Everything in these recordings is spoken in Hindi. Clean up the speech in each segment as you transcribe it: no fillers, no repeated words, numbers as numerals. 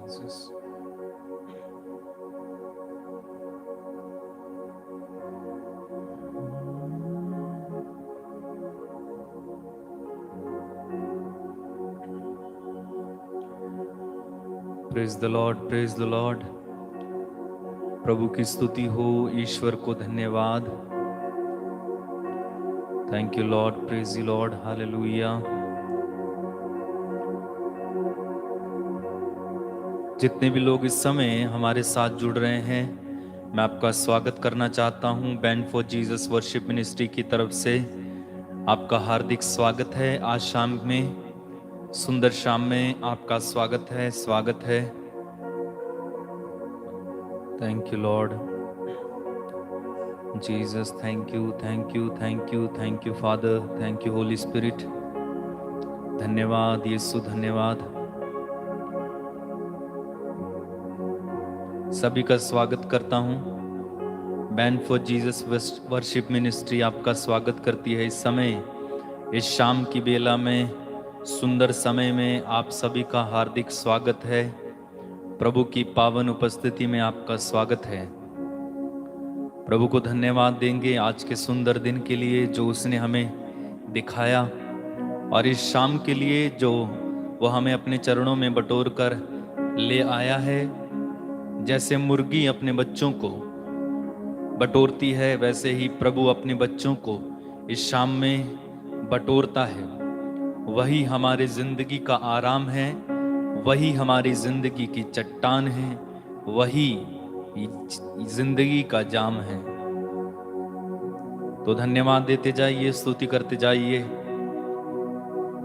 Jesus. Praise the Lord, praise the Lord. प्रभु की स्तुति हो, ईश्वर को धन्यवाद. Thank you Lord, praise you Lord, hallelujah. जितने भी लोग इस समय हमारे साथ जुड़ रहे हैं, मैं आपका स्वागत करना चाहता हूं. Band for Jesus worship ministry की तरफ से आपका हार्दिक स्वागत है. आज शाम में, सुंदर शाम में आपका स्वागत है, स्वागत है. Thank you Lord Jesus, thank you, thank you, thank you, thank you father, thank you Holi spirit. धन्यवाद यीशु, धन्यवाद. सभी का स्वागत करता हूं. Band for Jesus worship ministry आपका स्वागत करती है इस समय, इस शाम की बेला में, सुंदर समय में. आप सभी का हार्दिक स्वागत है. प्रभु की पावन उपस्थिति में आपका स्वागत है. प्रभु को धन्यवाद देंगे आज के सुंदर दिन के लिए जो उसने हमें दिखाया, और इस शाम के लिए जो वो हमें अपने चरणों में बटोर कर ले आया है. जैसे मुर्गी अपने बच्चों को बटोरती है, वैसे ही प्रभु अपने बच्चों को इस शाम में बटोरता है. वही हमारी जिंदगी का आराम है, वही हमारी जिंदगी की चट्टान है, वही जिंदगी का जाम है. तो धन्यवाद देते जाइए, स्तुति करते जाइए,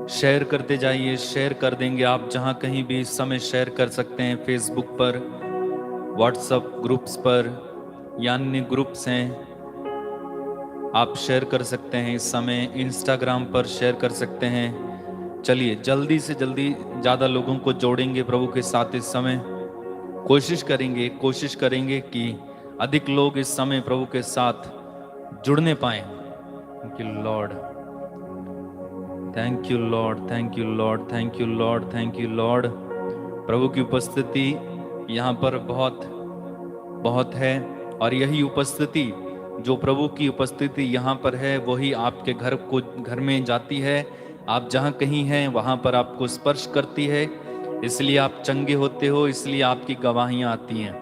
शेयर करते जाइए. शेयर कर देंगे आप जहां कहीं भी इस समय शेयर कर सकते हैं. फेसबुक पर, व्हाट्सएप ग्रुप्स पर या अन्य ग्रुप्स हैं, आप शेयर कर सकते हैं इस समय. इंस्टाग्राम पर शेयर कर सकते हैं. चलिए जल्दी से जल्दी ज़्यादा लोगों को जोड़ेंगे प्रभु के साथ इस समय. कोशिश करेंगे कि अधिक लोग इस समय प्रभु के साथ जुड़ने पाएं. Thank you Lord, thank you Lord, thank you Lord, thank you Lord, thank you Lord. प्रभु की उपस्थिति यहाँ पर बहुत बहुत है, और यही उपस्थिति, जो प्रभु की उपस्थिति यहाँ पर है, वही आपके घर में जाती है. आप जहाँ कहीं हैं वहाँ पर आपको स्पर्श करती है, इसलिए आप चंगे होते हो, इसलिए आपकी गवाहियाँ आती हैं.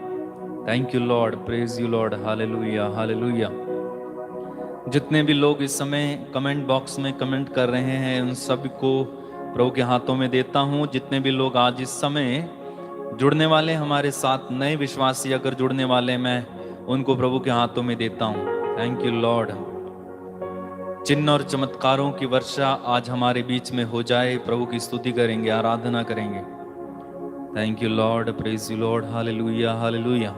Thank you Lord, praise you Lord, hallelujah, hallelujah. जितने भी लोग इस समय कमेंट बॉक्स में कमेंट कर रहे हैं, उन सभी को प्रभु के हाथों में देता हूँ. जितने भी लोग आज इस समय जुड़ने वाले, हमारे साथ नए विश्वासी अगर जुड़ने वाले, मैं उनको प्रभु के हाथों में देता हूँ. Thank you Lord. चिन्ह और चमत्कारों की वर्षा आज हमारे बीच में हो जाए. प्रभु की स्तुति करेंगे, आराधना करेंगे. Thank you Lord, praise you Lord, hallelujah, hallelujah.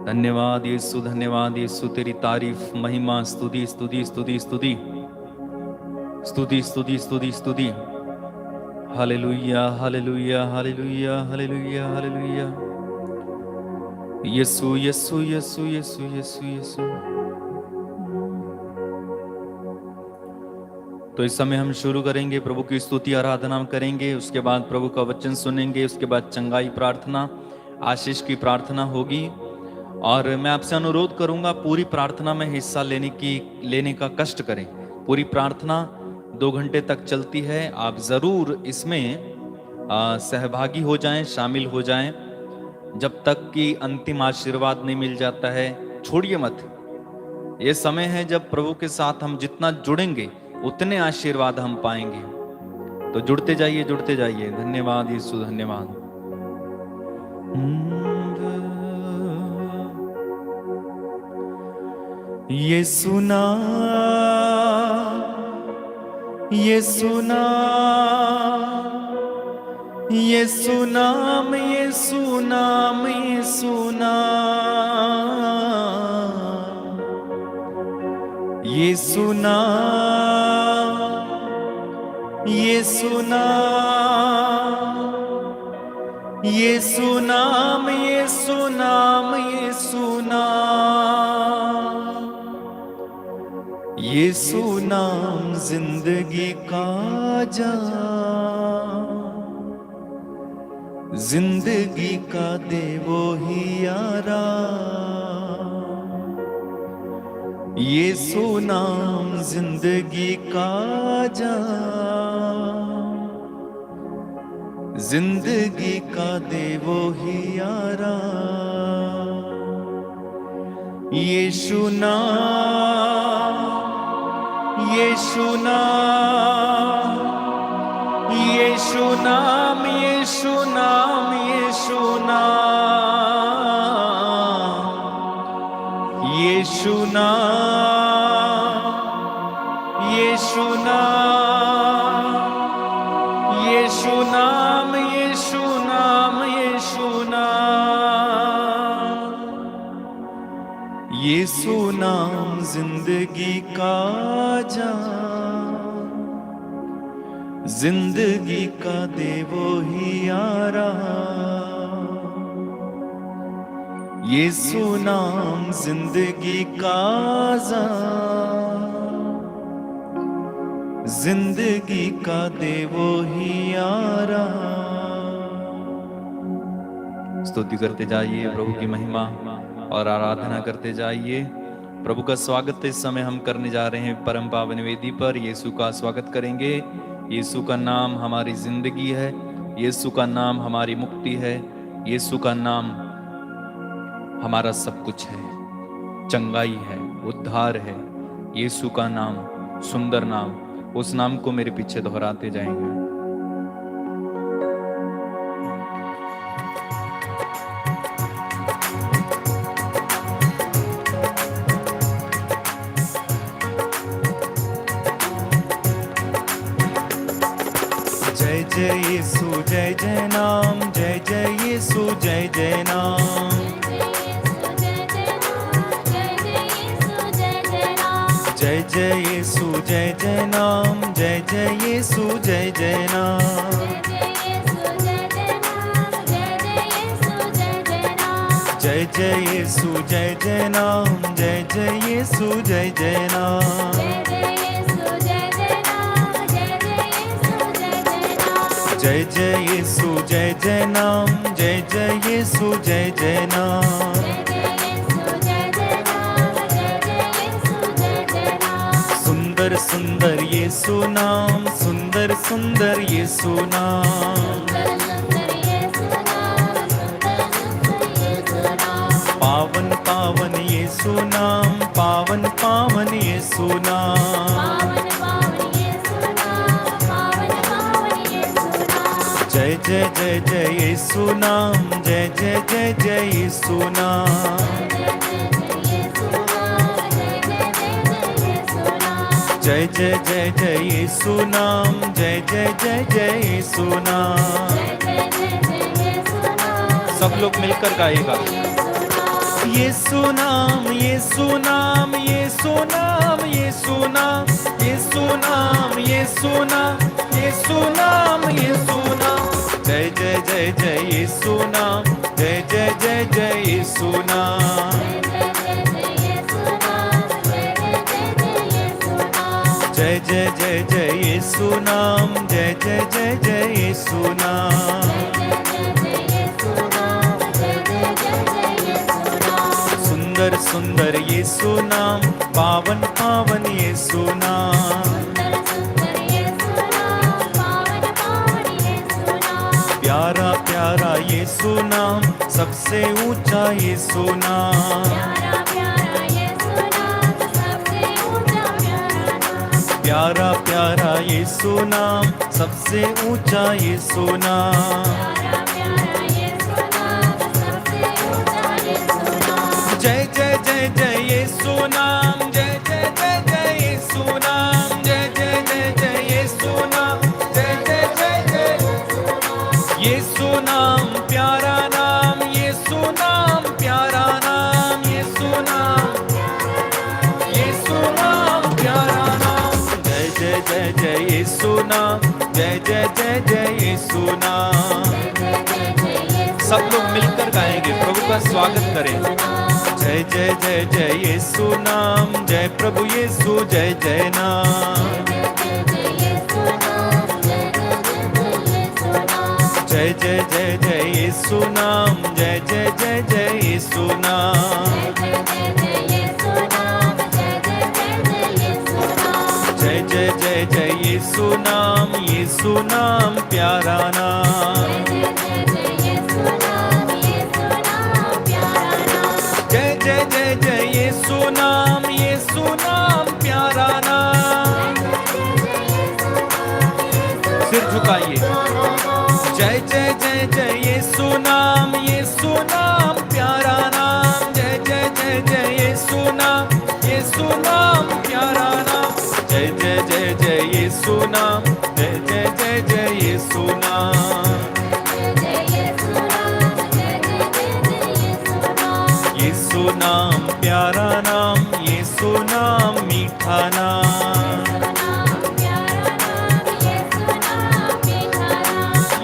धन्यवाद यीशु, धन्यवाद यीशु. तेरी तारीफ, महिमा, स्तुति, स्तुति, स्तुति, स्तुति, स्तुति, स्तुति, स्तुति, स्तुति. Hallelujah, hallelujah, hallelujah, hallelujah, hallelujah. Yeshu, Yeshu, Yeshu, Yeshu, Yeshu, Yeshu. तो इस समय हम शुरू करेंगे, प्रभु की स्तुति आराधना करेंगे. उसके बाद प्रभु का वचन सुनेंगे. उसके बाद चंगाई प्रार्थना, आशीष की प्रार्थना होगी. और मैं आपसे अनुरोध करूंगा, पूरी प्रार्थना में हिस्सा लेने का कष्ट करें. पूरी प्रार्थना 2 घंटे तक चलती है. आप जरूर इसमें सहभागी हो जाएं, शामिल हो जाएं. जब तक कि अंतिम आशीर्वाद नहीं मिल जाता है, छोड़िए मत. ये समय है जब प्रभु के साथ हम जितना जुड़ेंगे उतने आशीर्वाद हम पाएंगे. तो जुड़ते जाइए, जुड़ते जाइए. धन्यवाद यीशु, धन्यवाद. ये सुना, ये सुना, ये सुना, ये सुना, ये सुना, ये सुना, ये सुना, ये सुना, ये सुना, ये सुना, यीशु नाम जिंदगी का जाम, जिंदगी का दे वो ही यारा, यीशु नाम जिंदगी का जाम, जिंदगी का दे वो ही यारा, यीशु नाम, यीशु नाम, यीशु नाम, यीशु नाम, यीशु नाम, यीशु नाम, यीशु नाम, यीशु नाम, यीशु नाम, यीशु नाम, यीशु नाम जिंदगी का जाम, जिंदगी का दे वो ही यारा, यीशु नाम जिंदगी का जाम, जिंदगी का दे वो ही यारा। स्तुति करते जाइए, प्रभु की महिमा और आराधना करते जाइए। प्रभु का स्वागत इस समय हम करने जा रहे हैं परम पावन वेदी पर। यीशु का स्वागत करेंगे। यीशु का नाम हमारी जिंदगी है, यीशु का नाम हमारी मुक्ति है, यीशु का नाम हमारा सब कुछ है, चंगाई है, उद्धार है। यीशु का नाम सुंदर नाम, उस नाम को मेरे पीछे दोहराते जाएंगे। जय जय यीशु जय जय नाम, जय जय यीशु जय जय नाम, जय जय यीशु जय जय नाम, जय जय यीशु जय जय नाम, जय जय यीशु जय जय नाम, जय जय यीशु जय जय नाम, जय जय यीशु जय जय नाम, जय जय यीशु जय जय नाम, सुंदर सुंदर यीशु नाम, सुंदर सुंदर यीशु नाम, पावन पावन यीशु नाम, पावन पावन यीशु नाम, जय जय जय जय यीशु नाम, जय जय जय जय यीशु नाम, जय जय जय जय यीशु नाम, जय जय जय जय यीशु नाम। सब लोग मिलकर गाएगा। यीशु नाम, यीशु नाम, यीशु नाम, यीशु नाम, यीशु नाम, यीशु नाम, यीशु नाम, यीशु नाम, जय जय जय जय यीशु नाम, जय जय जय जय यीशु नाम, जय जय जय जय यीशु नाम, जय जय जय जय यीशु नाम, सुंदर सुंदर यीशु नाम, पावन पावन यीशु नाम, प्यारा प्यारा यीशु नाम, सबसे ऊंचा यीशु नाम, प्यारा प्यारा यीशु नाम, सबसे ऊंचा यीशु नाम, जय जय जय जय यीशु नाम, जय जय जय जय यीशु नाम, जय जय जय जय यीशु नाम, जय जय जय जय यीशु नाम, प्यारा नाम, यीशु नाम, प्यारा नाम, यीशु नाम, यीशु नाम, प्यारा नाम, जय जय जय जय यीशु नाम, जय जय जय जय यीशु नाम। सब लोग मिलकर गाएंगे, प्रभु का स्वागत करें। जय जय जय जय यीशु नाम, जय प्रभु यीशु जय जय नाम, जय जय जय जय जय यीशु नाम, जय जय जय जय यीशु नाम, जय जय जय जय यीशु नाम, यीशु नाम प्यारा नाम, जय जय जय जय यीशु नाम, यीशु नाम प्यारा नाम। सिर झुकाइए। जय जय जय जय यीशु नाम, यीशु नाम प्यारा नाम, जय जय जय जय यीशु नाम, यीशु नाम प्यारा नाम, जय जय जय जय यीशु नाम, जय जय जय जय यीशु नाम, यीशु नाम प्यारा नाम, यीशु नाम मीठा नाम,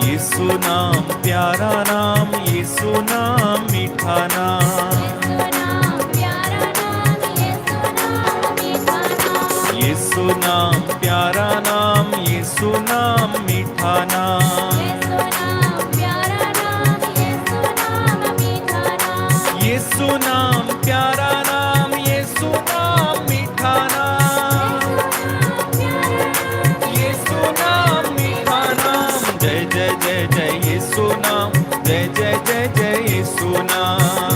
यीशु नाम प्यारा नाम, यीशु नाम मीठा नाम, यीशु नाम प्यारा नाम, यीशु नाम मीठा नाम, यीशु नाम प्यारा नाम, यीशु नाम मीठा नाम, यीशु नाम मीठा नाम, जय जय जय जय यीशु नाम, जय जय जय जय यीशु नाम।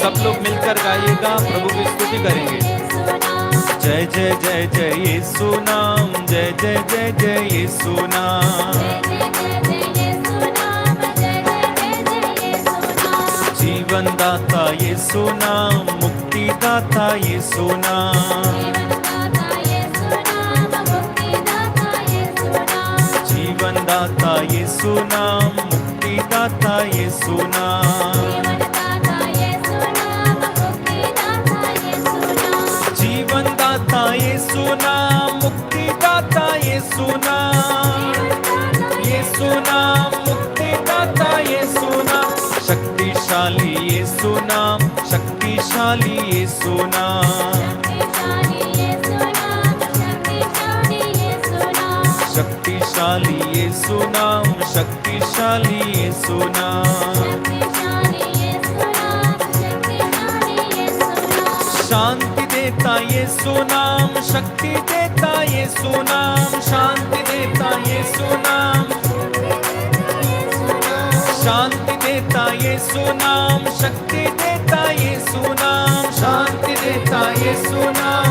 सब लोग मिलकर गाइएगा, प्रभु की स्तुति करेंगे। जय जय जय जय यीशु नाम, जय जय जय जय यीशु नाम, जीवन दाता यीशु नाम, मुक्ति दाता यीशु नाम, जीवन दाता यीशु नाम, मुक्ति दाता यीशु नाम, जीवन दाता यीशु नाम, मुक्ति दाता यीशु नाम, यीशु नाम मुक्ति दाता यीशु नाम, शक्तिशाली यीशु नाम, शक्तिशाली यीशु नाम, शक्तिशाली यीशु नाम, शक्तिशाली यीशु नाम, शांति देता यीशु नाम, शक्ति देता यीशु नाम, शांति देता यीशु नाम, शांति देता यीशु नाम, शक्ति देता यीशु नाम, शांति देता यीशु नाम,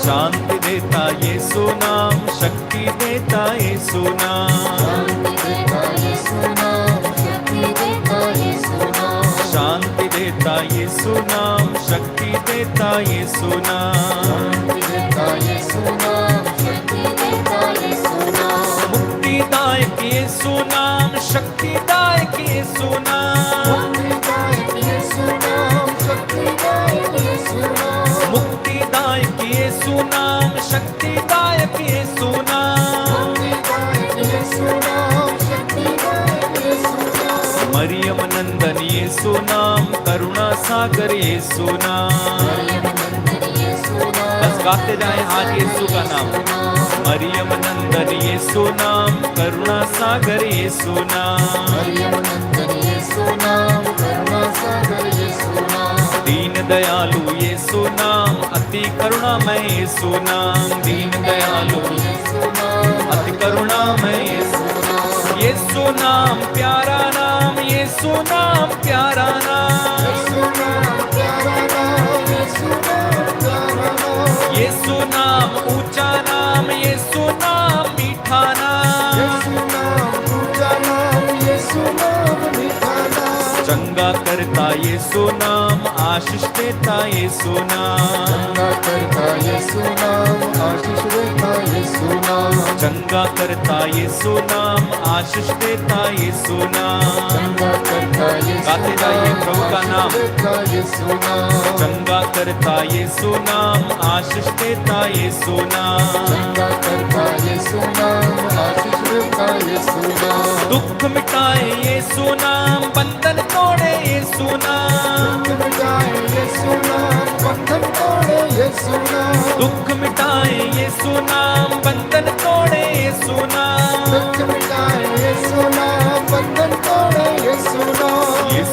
शांति देता यीशु नाम, शक्ति देता यीशु नाम, शांति देता यीशु नाम, शक्ति देता यीशु नाम, मुक्तिदायक यीशु नाम, शक्तिदायक यीशु नाम, मुक्तिदायक यीशु नाम, शक्तिदायक यीशु नाम, मरियम नंदन यीशु नाम, करुणा सागर यीशु नाम। बस गाते जाएं आज यीशु का नाम। मरियम नंदन यीशु नाम, करुणा सागर यीशु नाम, दीन दयालु यीशु नाम, अति करुणामय यीशु नाम, दीन दयालु अति करुणामय यीशु नाम प्यारा नाम, यीशु नाम प्यारा नाम, यीशु नाम ऊंचा नाम, यीशु नाम मीठा नाम, चंगा करता यीशु नाम, आशीष देता यीशु नाम, चंगा करता यीशु नाम, आशीष देता यीशु नाम। गाते जाइए प्रभु का नाम। चंगा करता यीशु नाम, आशीष देता यीशु नाम, दुख मिटाए यीशु नाम, बंधन तोड़े यीशु नाम, दुख मिटाए यीशु नाम, बंधन तोड़े यीशु नाम,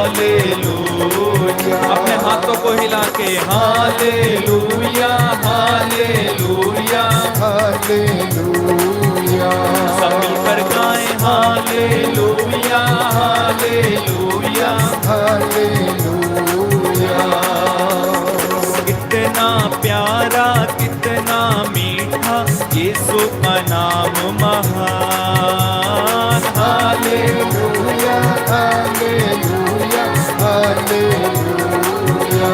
हालेलुया। अपने हाथों को हिला के हालेलुया हालेलुया हालेलुया। सब मिलकर गाएं हालेलुया हालेलुया हालेलुया। कितना प्यारा कितना मीठा यीशु का नाम महान। Hallelujah hallelujah hallelujah.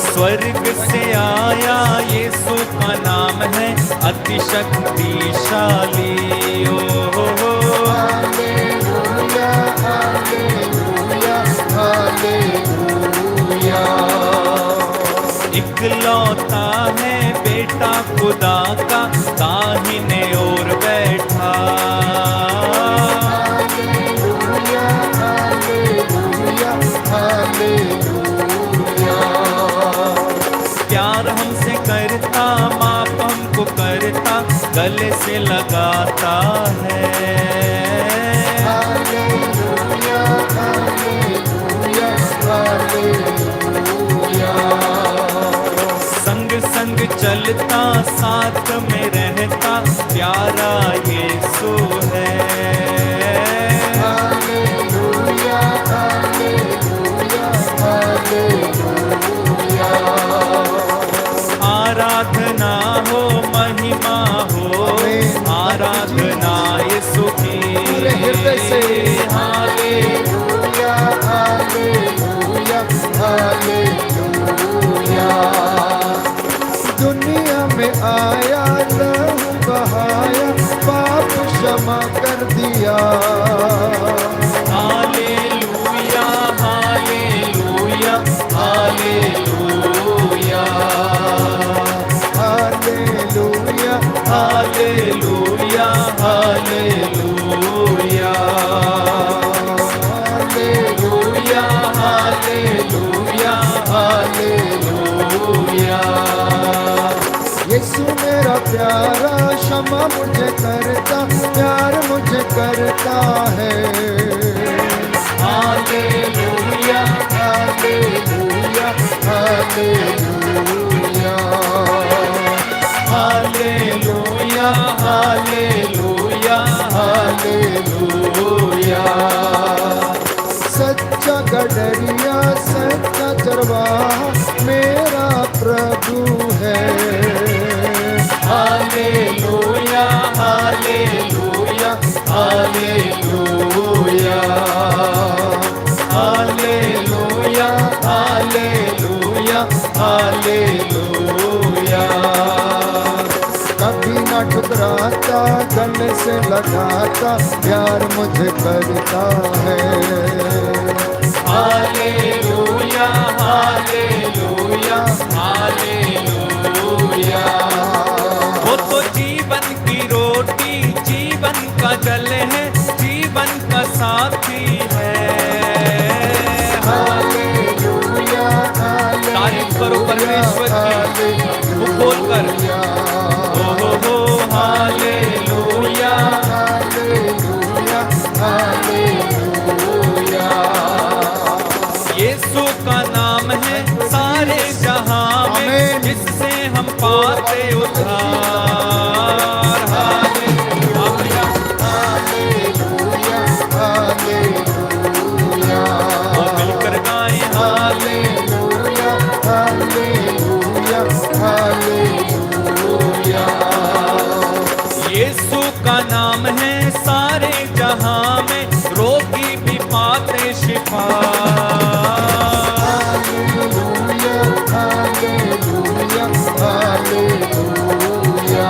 स्वर्ग से आया यीशु का नाम है अति शक्तिशाली। ओ हालेलुया हालेलुया हालेलुया। इकलौता है बेटा खुदा का दाहिने ओर बैठा। Hallelujah hallelujah hallelujah. प्यार हमसे करता माप हमको करता गले से लगाता है। Hallelujah hallelujah hallelujah. संग संग चलता साथ में रहता प्यारा यीशु है। Hallelujah hallelujah hallelujah. आराधना हो महिमा हो आराधना यीशु की। पूरे हृदय से हालेलुया हालेलुया हालेलुया। दुनिया में आया लहू बहाया पाप क्षमा कर दिया। Hallelujah hallelujah hallelujah hallelujah hallelujah hallelujah hallelujah hallelujah hallelujah. Yeshu मेरा प्यारा क्षमा मुझे करता प्यार मुझे करता है। Hallelujah hallelujah hallelujah hallelujah hallelujah hallelujah. सच्चा गडरिया सच्चा चरवाहा मेरा प्रभु है। Hallelujah hallelujah hallelujah hallelujah hallelujah hallelujah. कभी ना ठुकराता गले से लगाता प्यार मुझे करता है। Hallelujah hallelujah hallelujah. वो तो जीवन की रोटी जीवन का जल है जीवन का साथी है। हालेलुया तारीफ करो परमेश्वर की वो खोल कर। हो हालेलुया हालेलुया हालेलुया। यीशु का नाम है सारे जहां में जिससे हम पाते उद्धार। Hallelujah hallelujah hallelujah. और मिलकर गाएं हालेलुया हालेलुया हालेलुया। यीशु का नाम है सारे जहां में रोगी भी पाते शिफा। Hallelujah hallelujah hallelujah.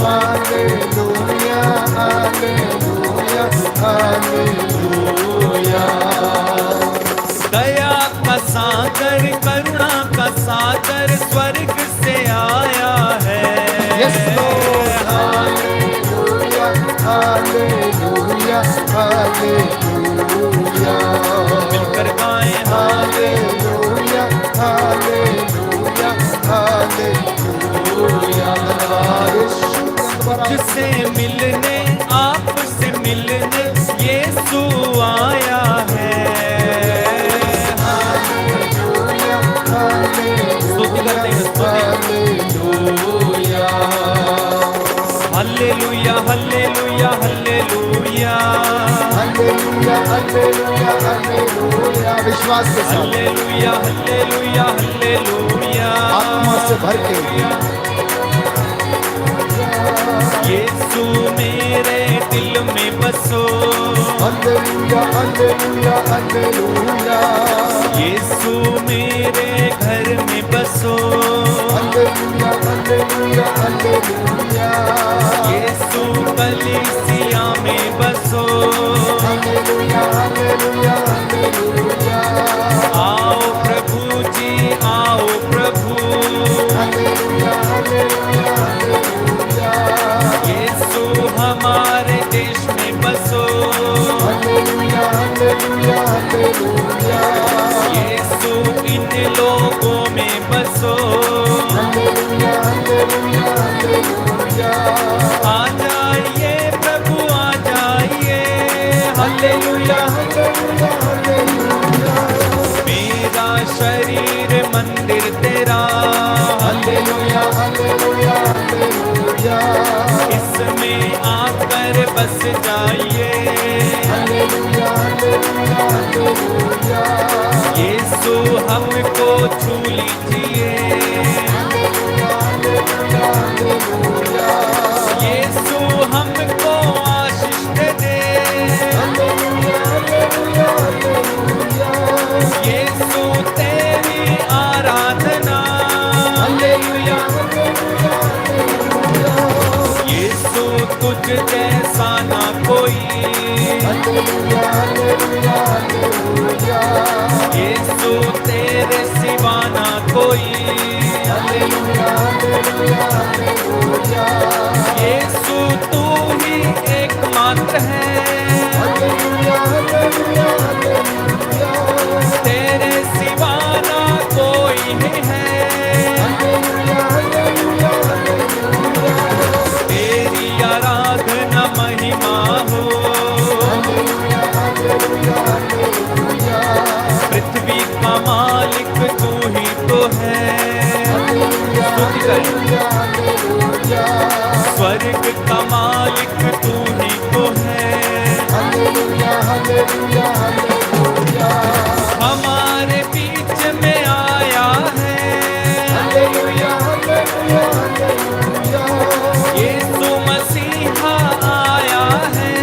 Hallelujah hallelujah hallelujah. दया का सागर करुणा का सागर स्वर्ग से आया है। Yes, Lord. Hallelujah, विश्वास के साथ हालेलुया हालेलुया हालेलुया आत्मा से भर के यीशु मेरे दिल में बसो हालेलुया हालेलुया हालेलुया यीशु मेरे घर में बसो हालेलुया हालेलुया हालेलुया यीशु कलीसिया में बसो हालेलुया हालेलुया हालेलुया आओ प्रभु जी आओ प्रभु हालेलुया हालेलुया हालेलुया यीशु हमारे देश में बसो हालेलुया हालेलुया हालेलुया यीशु इन लोगों में बसो हालेलुया हालेलुया हालेलुया आ जाइए प्रभु आ जाइए हालेलुया हालेलुया हालेलुया मेरा शरीर मंदिर तेरा हालेलुया हालेलुया हालेलुया इसमें आकर बस जाइए हालेलुया हालेलुया हालेलुया यीशु हमको छू लीजिए हालेलुया हालेलुया हालेलुया यीशु हमको आशीष दे हालेलुया हालेलुया हालेलुया यीशु तेरी आराधना हालेलुया हालेलुया हालेलुया यीशु तुझ जैसा ना कोई हालेलुया हालेलुया हालेलुया यीशु तेरे सिवा ना कोई हालेलुया हालेलुया हालेलुया यीशु तू ही एकमात्र है हालेलुया हालेलुया हालेलुया तेरे सिवा ना कोई नहीं है हालेलुया हालेलुया हालेलुया तेरी आराधना महिमा हो हालेलुया हालेलुया हालेलुया पृथ्वी का मालिक तू ही तो है हालेलुया हालेलुया हालेलुया स्वर्ग का मालिक तू ही तो है हालेलुया हालेलुया हालेलुया हमारे बीच में आया है हालेलुया हालेलुया हालेलुया यीशु मसीहा आया है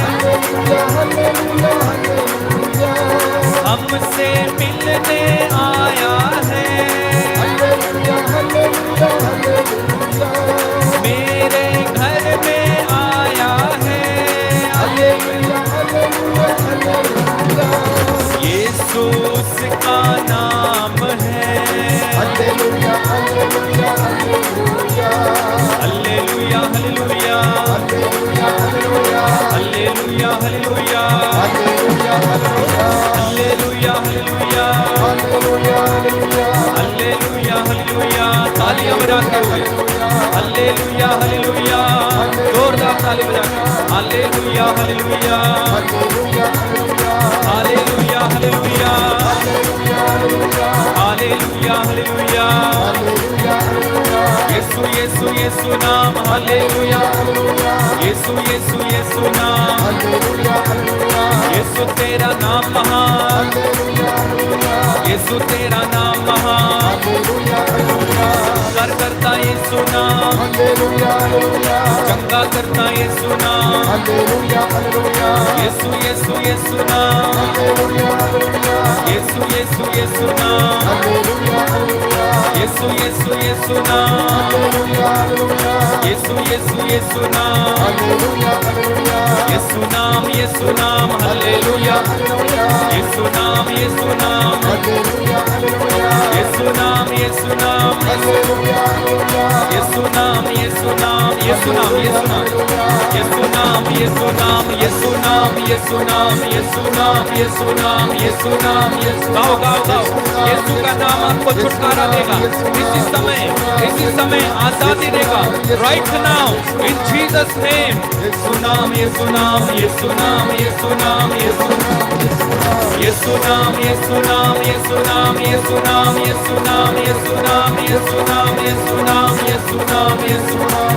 हालेलुया हालेलुया हालेलुया हमसे मिलने आया है हालेलुया हालेलुया हालेलुया मेरे घर में आया है हालेलुया हालेलुया हालेलुया यीशु उसका नाम है hallelujah hallelujah hallelujah hallelujah hallelujah hallelujah hallelujah hallelujah hallelujah hallelujah hallelujah hallelujah hallelujah hallelujah hallelujah hallelujah hallelujah तालियां बजाते हुए हालेलुया हालेलुया जोरदार ताली बजा के hallelujah hallelujah hallelujah hallelujah hallelujah hallelujah hallelujah hallelujah hallelujah hallelujah hallelujah Yeshu Yeshu Yeshu नाम हालेलुया हालेलुया यीशु यीशु यीशु नाम हालेलुया हालेलुया यीशु तेरा नाम महान हालेलुया हालेलुया यीशु तेरा नाम महान हालेलुया हालेलुया कर करता यीशु नाम हालेलुया हालेलुया चंगा करता यीशु नाम हालेलुया हालेलुया यीशु यीशु यीशु नाम हालेलुया हालेलुया यीशु यीशु यीशु नाम हालेलुया हालेलुया यीशु यीशु यीशु नाम हालेलुया हालेलुया यीशु यीशु यीशु नाम हालेलुया हालेलुया यीशु नाम यीशु नाम हालेलुया हालेलुया यीशु नाम यीशु नाम हालेलुया हालेलुया यीशु नाम यीशु नाम हालेलुया हालेलुया यीशु नाम यीशु नाम यीशु नाम यीशु नाम यीशु नाम यीशु नाम यीशु नाम यीशु नाम यीशु नाम यीशु नाम यीशु गाओ गाओ गाओ यीशु का नाम आपको छुटकारा देगा इसी समय आजादी देगा right now in Jesus name Yeshu नाम यीशु नाम यीशु नाम यीशु नाम यीशु नाम यीशु नाम यीशु नाम यीशु नाम यीशु नाम यीशु नाम यीशु नाम यीशु नाम यीशु नाम यीशु नाम यीशु नाम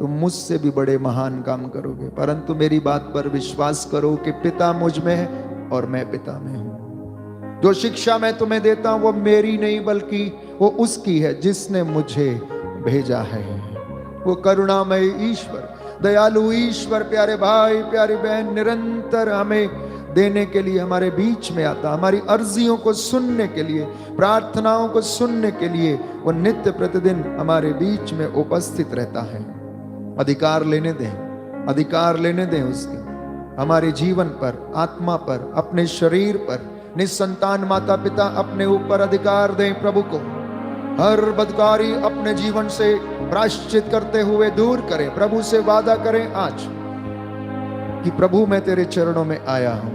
तुम मुझसे भी बड़े महान काम करोगे। परंतु मेरी बात पर विश्वास करो कि पिता मुझ में है और मैं पिता में हूं। जो शिक्षा मैं तुम्हें देता हूं वो मेरी नहीं बल्कि वो उसकी है जिसने मुझे भेजा है। वो करुणामय ईश्वर, दयालु ईश्वर, प्यारे भाई प्यारी बहन, निरंतर हमें देने के लिए हमारे बीच में आता, हमारी अर्जियों को सुनने के लिए, प्रार्थनाओं को सुनने के लिए वो नित्य प्रतिदिन हमारे बीच में उपस्थित रहता है। अधिकार लेने दें, अधिकार लेने दें उसकी हमारे जीवन पर, आत्मा पर, अपने शरीर पर। निसंतान माता पिता अपने ऊपर अधिकार दें प्रभु को। हर बदकारी अपने जीवन से प्रायश्चित करते हुए दूर करें। प्रभु से वादा करें आज कि प्रभु मैं तेरे चरणों में आया हूं,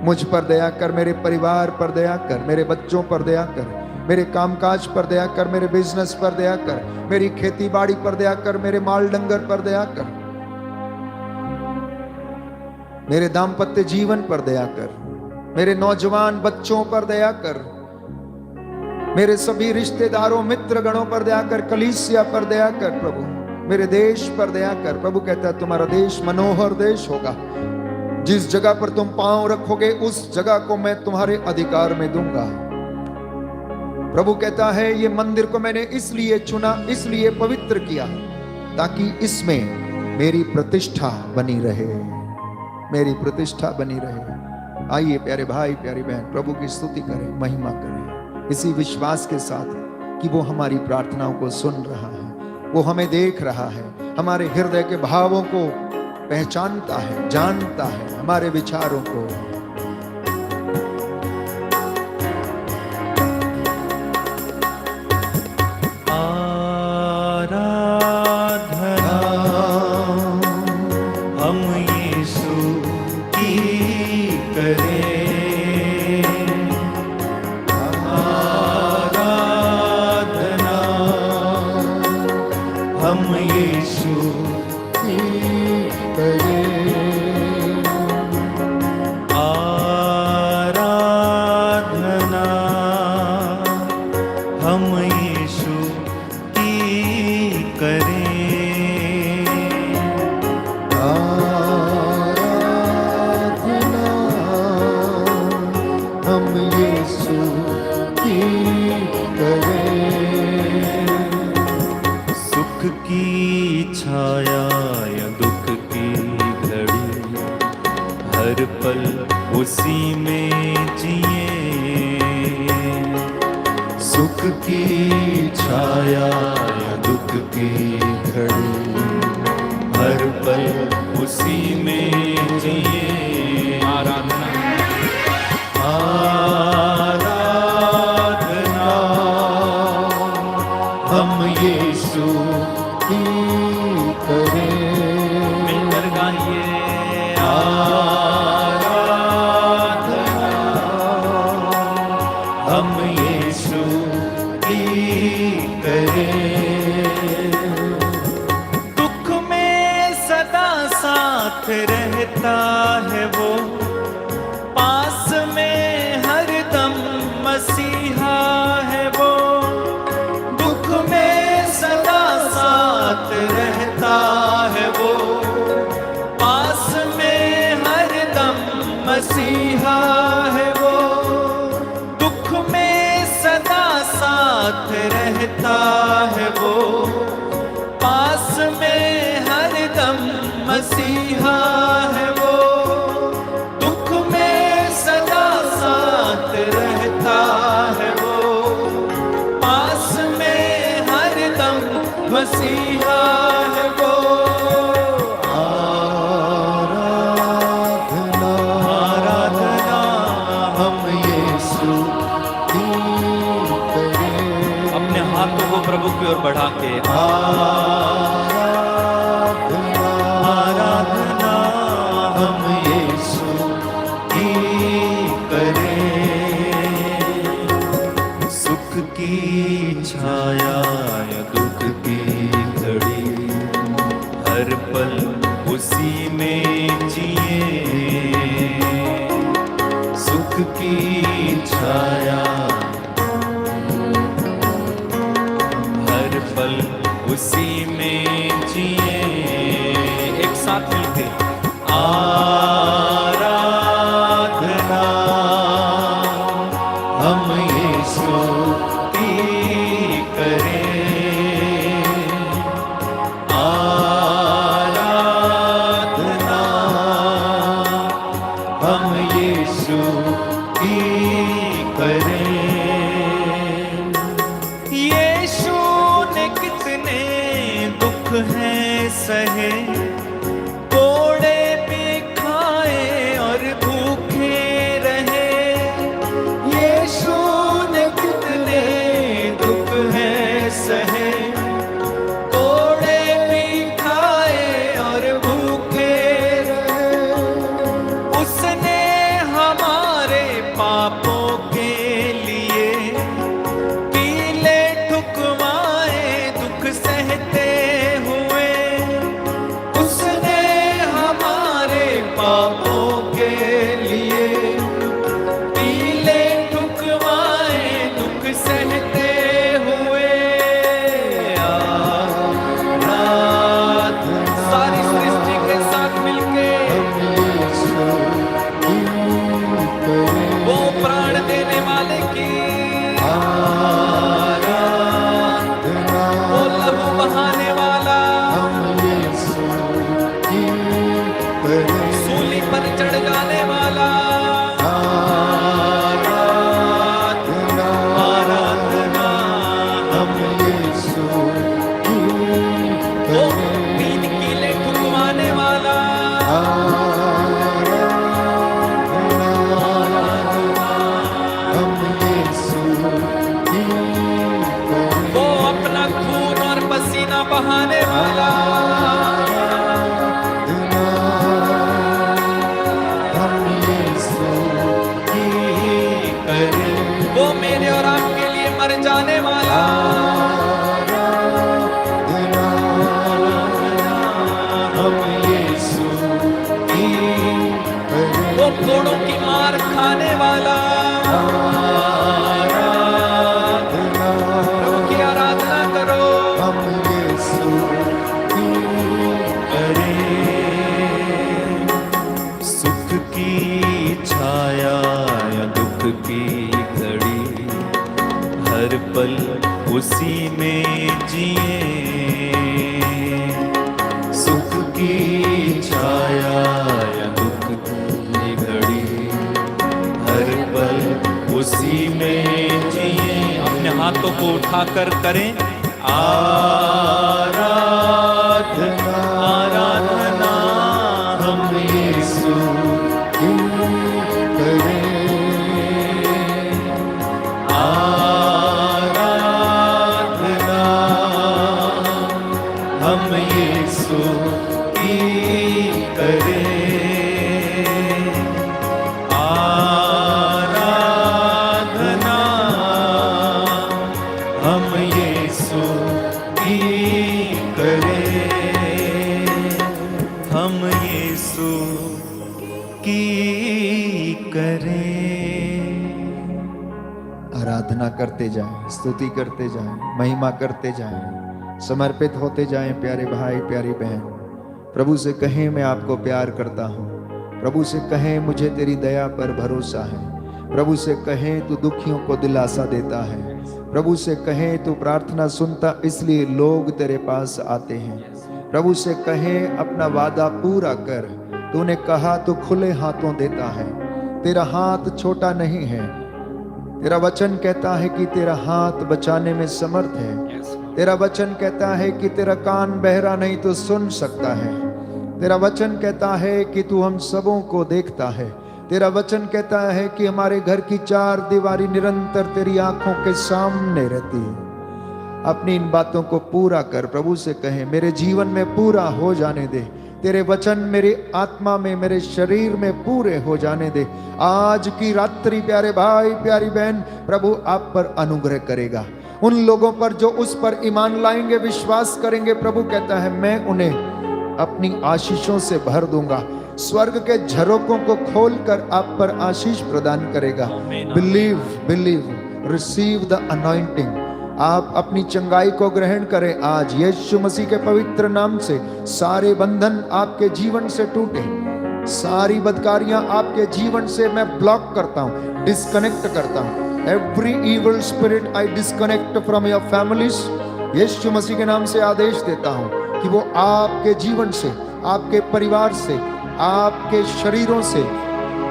मुझ पर दया कर, मेरे परिवार पर दया कर, मेरे बच्चों पर दया कर, मेरे कामकाज पर दया कर, मेरे बिजनेस पर दया कर, मेरी खेती बाड़ी पर दया कर, मेरे माल डंगर पर दया कर, मेरे दाम्पत्य जीवन पर दया कर, मेरे नौजवान बच्चों पर दया कर, मेरे सभी रिश्तेदारों मित्र गणों पर दया कर, कलीसिया पर दया कर प्रभु, मेरे देश पर दया कर। प्रभु कहता है तुम्हारा देश मनोहर देश होगा। जिस जगह पर तुम पांव रखोगे उस जगह को मैं तुम्हारे अधिकार में दूंगा। प्रभु कहता है ये मंदिर को मैंने इसलिए चुना, इसलिए पवित्र किया ताकि इसमें मेरी प्रतिष्ठा बनी रहे, मेरी प्रतिष्ठा बनी रहे। आइए प्यारे भाई प्यारी बहन, प्रभु की स्तुति करें, महिमा करें इसी विश्वास के साथ कि वो हमारी प्रार्थनाओं को सुन रहा है, वो हमें देख रहा है, हमारे हृदय के भावों को पहचानता है, जानता है, हमारे विचारों को। आराधना हम यीशु की करें, आराधना हम यीशु आराधना हम यीशु की करें, आराधना हम यीशु की करें। सुख की छाया या दुख की घड़ी हर पल उसी में जिए, सुख की छाया या दुख की घड़ी हर पल उसी में जिए। आराधना आराधना हम यीशु की करें। मिलकर गाइए आराधना हम यीशु की करें। दुख में सदा साथ रहता है वो, पास में हरदम मसीहा है वो। दुख में सदा साथ रहता है वो, पास में हरदम मसीहा है वो। दुख में सदा साथ रहता है वो, पास में हरदम मसीहा है वो। दुख में सदा साथ रहता है वो, पास में हरदम मसीहा है वो। आराधना आराधना हम यीशु की करें। अपने हाथों को प्रभु की ओर बढ़ा के आराधना आराधना हम यीशु की करें। सुख की छाया या दुख की घड़ी हर पल उसी में जिए। सुख की छाया हर पल उसी में जिए। साथ मिलके आराधना हम यीशु की करें, आराधना हम यीशु की करें। यीशु ने कितने दुख हैं सहे, कोड़े भी खाए और भूखे रहे। यीशु ने कितने दुख हैं सहे, कोड़े भी खाए और भूखे रहे। उसने हमारे पापों के लिए पीले ठुकवाए दुख सहते हुए। उसने हमारे पापों के लिए पीले ठुकवाए दुख सहते हुए। आराधना सारी सृष्टि के साथ मिलके हम यीशु की करें, वो प्राण देने वाले की, आराधना वो लहू बहाने वाला, हम यीशु की करें, सूली पर चढ़ जाने वाला। आराधना आराधना हम यीशु की वो करें, तीन कीले ठुकवाने वाला। हम यीशु की करें, वो अपना खून और पसीना बहाने वाला। हम यीशु की करें, वो मेरे और आपके लिए मर जाने वाला। हम यीशु की करें, वो कोड़ों की मार खाने वाला। प्रभु की आराधना करो। हम यीशु की करें। सुख की छाया या दुख की घड़ी, हर पल उसी में जिए। सुख की छाया या दुख की घड़ी, हर पल उसी में जिए। अपने हाथों को उठाकर करें आराधना आराधना हम यीशु की करें, आराधना हम यीशु की करें, आराधना हम यीशु की करें, हम यीशु की करें। आराधना करते जाएं, स्तुति करते जाएं, महिमा करते जाएं, समर्पित होते जाएं। प्यारे भाई प्यारी बहन, प्रभु से कहें मैं आपको प्यार करता हूँ। प्रभु से कहें मुझे तेरी दया पर भरोसा है। प्रभु से कहें तू दुखियों को दिलासा देता है। प्रभु से कहें तू प्रार्थना सुनता इसलिए लोग तेरे पास आते हैं। प्रभु से कहें अपना वादा पूरा कर। तूने कहा तू खुले हाथों देता है, तेरा हाथ छोटा नहीं है। तेरा वचन कहता है कि तेरा हाथ बचाने में समर्थ है। तेरा वचन कहता है कि तेरा कान बहरा नहीं तो सुन सकता है। तेरा वचन कहता है कि तू हम सबों को देखता है। तेरा वचन कहता है कि हमारे घर की चार दीवारी निरंतर तेरी आंखों के सामने रहती है। अपनी इन बातों को पूरा कर। प्रभु से कहें मेरे जीवन में पूरा हो जाने दे। तेरे वचन मेरी आत्मा में, मेरे शरीर में पूरे हो जाने दे। आज की रात्रि प्यारे भाई प्यारी बहन, प्रभु आप पर अनुग्रह करेगा। उन लोगों पर जो उस पर ईमान लाएंगे, विश्वास करेंगे, प्रभु कहता है मैं उन्हें अपनी आशीषों से भर दूंगा। स्वर्ग के झरोकों को खोलकर आप पर आशीष प्रदान करेगा। Believe, believe, receive the anointing. आप अपनी चंगाई को ग्रहण करें। आज यीशु मसीह के पवित्र नाम से सारे बंधन आपके जीवन से टूटे, सारी बदकारियां आपके जीवन से मैं ब्लॉक करता हूं, डिस्कनेक्ट करता हूं। Every evil spirit I disconnect from your families. Yeshu Masih के नाम से आदेश देता हूं कि वो आपके जीवन से, आपके परिवार से, आपके शरीरों से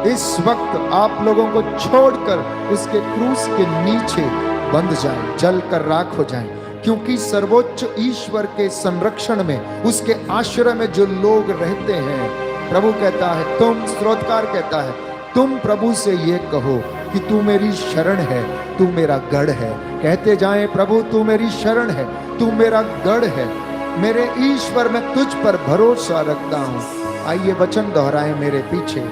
इस वक्त आप लोगों को छोड़कर उसके क्रूस के नीचे बंध जाएं, जलकर राख हो जाएं। क्योंकि सर्वोच्च ईश्वर के संरक्षण में, उसके आश्रय में जो लोग रहते हैं, प्रभु कहता है, तुम स्रोतकार कहता है, तुम प्रभु से ये कहो कि तू मेरी शरण है, तू मेरा गढ़ है। कहते जाएं, प्रभु तू मेरी शरण है, तू मेरा गढ़ है, मेरे ईश्वर मैं तुझ पर भरोसा रखता हूं। आइए वचन दोहराएं मेरे पीछे।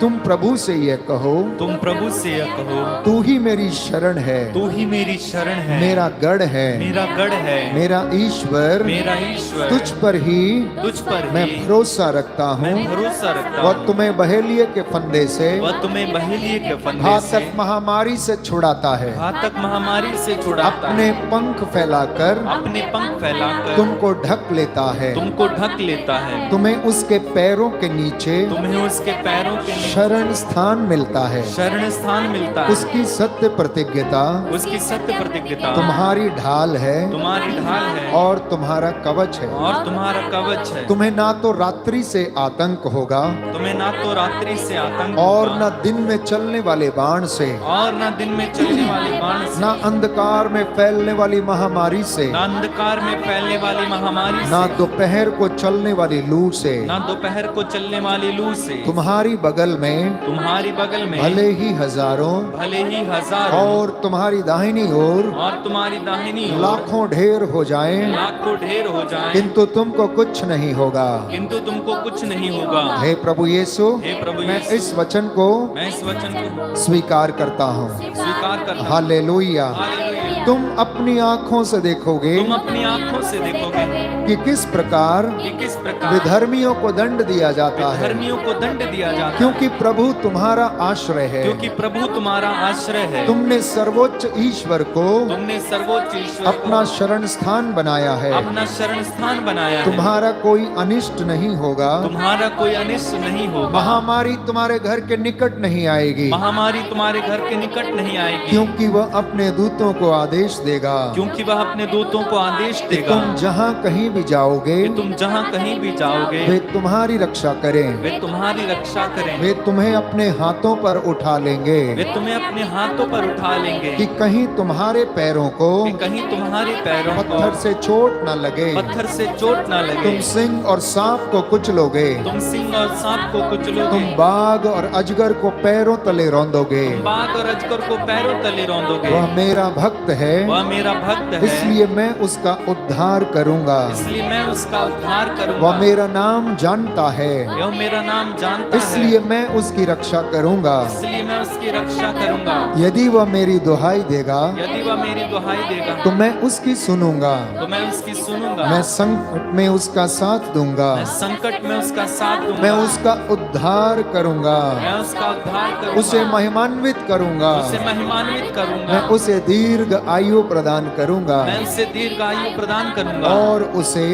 तुम प्रभु से ये कहो, तुम प्रभु से यह कहो, तू ही मेरी शरण है, तू ही मेरी शरण है, मेरा गढ़ है, मेरा गढ़ है, मेरा ईश्वर, मेरा ईश्वर, तुझ पर ही तुझ पर मैं ही भरोसा रखता मैं हूँ। भरोसा रखता वह हूँ। तुम्हें बहेलिये के फंदे से, वह तुम्हें बहेलिये के फंदे से, घातक महामारी से छुड़ाता है। घातक महामारी से छुड़ाता अपने है, पंख फैलाकर अपने पंख फैलाकर तुमको ढक लेता है। तुमको ढक लेता है, तुम्हें उसके पैरों के नीचे तुम्हें उसके पैरों के नीचे शरण स्थान मिलता है। शरण स्थान मिलता है। उसकी सत्य प्रतिज्ञता उसकी सत्य प्रतिज्ञता तुम्हारी ढाल है तुम्हारी ढाल है और तुम्हारा कवच है। और तुम्हारा कवच है। तुम्हें ना तो रात्रि से आतंक होगा तुम्हें ना तो रात्रि से आतंक और होगा, न दिन में चलने वाले बाण से, और न दिन में चलने वाले बाण से, ना अंधकार में फैलने वाली महामारी से, ना अंधकार में फैलने वाली महामारी ना से, दोपहर को चलने वाली लू से। ना दोपहर को चलने वाली लू से। तुम्हारी बगल में तुम्हारी बगल में भले ही हजारों भले ही हजारों और तुम्हारी दाहिनी ओर और तुम्हारी दाहिनी ओर लाखों ढेर हो जाएं, लाखों ढेर हो जाएं, किंतु तुमको कुछ नहीं होगा। किंतु तुमको कुछ नहीं होगा। हे प्रभु यीशु, हे प्रभु मैं यीशु, इस वचन को मैं इस वचन को स्वीकार करता हूँ। स्वीकार करता हूँ। हालेलुया। हालेलुया। तुम अपनी आंखों से देखोगे तुम अपनी आंखों से देखोगे कि किस प्रकार कि किस प्रकार विधर्मियों को दंड दिया जाता है, धर्मियों को दंड दिया जाता है, क्योंकि प्रभु तुम्हारा आश्रय है। क्योंकि प्रभु तुम्हारा आश्रय है। तुमने सर्वोच्च ईश्वर को तुमने सर्वोच्च ईश्वर अपना को शरण स्थान बनाया है। अपना शरण स्थान बनाया है। तुम्हारा कोई अनिष्ट नहीं होगा, तुम्हारा कोई अनिष्ट नहीं होगा। महामारी तुम्हारे घर के निकट नहीं आएगी, महामारी तुम्हारे घर के निकट नहीं आएगी, क्योंकि वह अपने दूतों को आदेश देगा क्योंकि वह अपने दूतों को आदेश कि देगा तुम जहाँ कहीं भी जाओगे कि तुम जहाँ कहीं भी जाओगे वे तुम्हारी रक्षा करें। वे तुम्हारी रक्षा करें। वे तुम्हें अपने हाथों पर उठा लेंगे वे तुम्हें अपने हाथों पर उठा लेंगे कि कहीं तुम्हारे पैरों को कि कहीं तुम्हारे पैरों पत्थर को से चोट न लगे। पत्थर से चोट ना लगे। तुम सिंह और सांप को कुचलोगे, तुम सिंह और सांप को तुम कुचलोगे। बाघ और अजगर को पैरों तले रौंदोगे। बाघ और अजगर को पैरों तले रौंदोगे। वह मेरा भक्त है, वह मेरा भक्त है, इसलिए मैं उसका उद्धार करूंगा। इसलिए मैं उसका उद्धार करूंगा। वह मेरा नाम जानता है, यह मेरा नाम जानता है, इसलिए मैं उसकी रक्षा करूंगा। इसलिए मैं उसकी रक्षा करूंगा। यदि वह मेरी दुहाई देगा यदि वह मेरी दुहाई देगा तो मैं उसकी सुनूंगा। तो मैं उसकी सुनूंगा। मैं संकट में उसका साथ दूंगा। मैं संकट में उसका साथ दूंगा। मैं उसका उद्धार करूंगा। मैं उसका उद्धार करूंगा। उसे महिमान्वित करूंगा। उसे महिमान्वित करूंगा। मैं उसे दीर्घ आयु प्रदान करूंगा मैं उसे दीर्घ आयु प्रदान करूंगा और उसे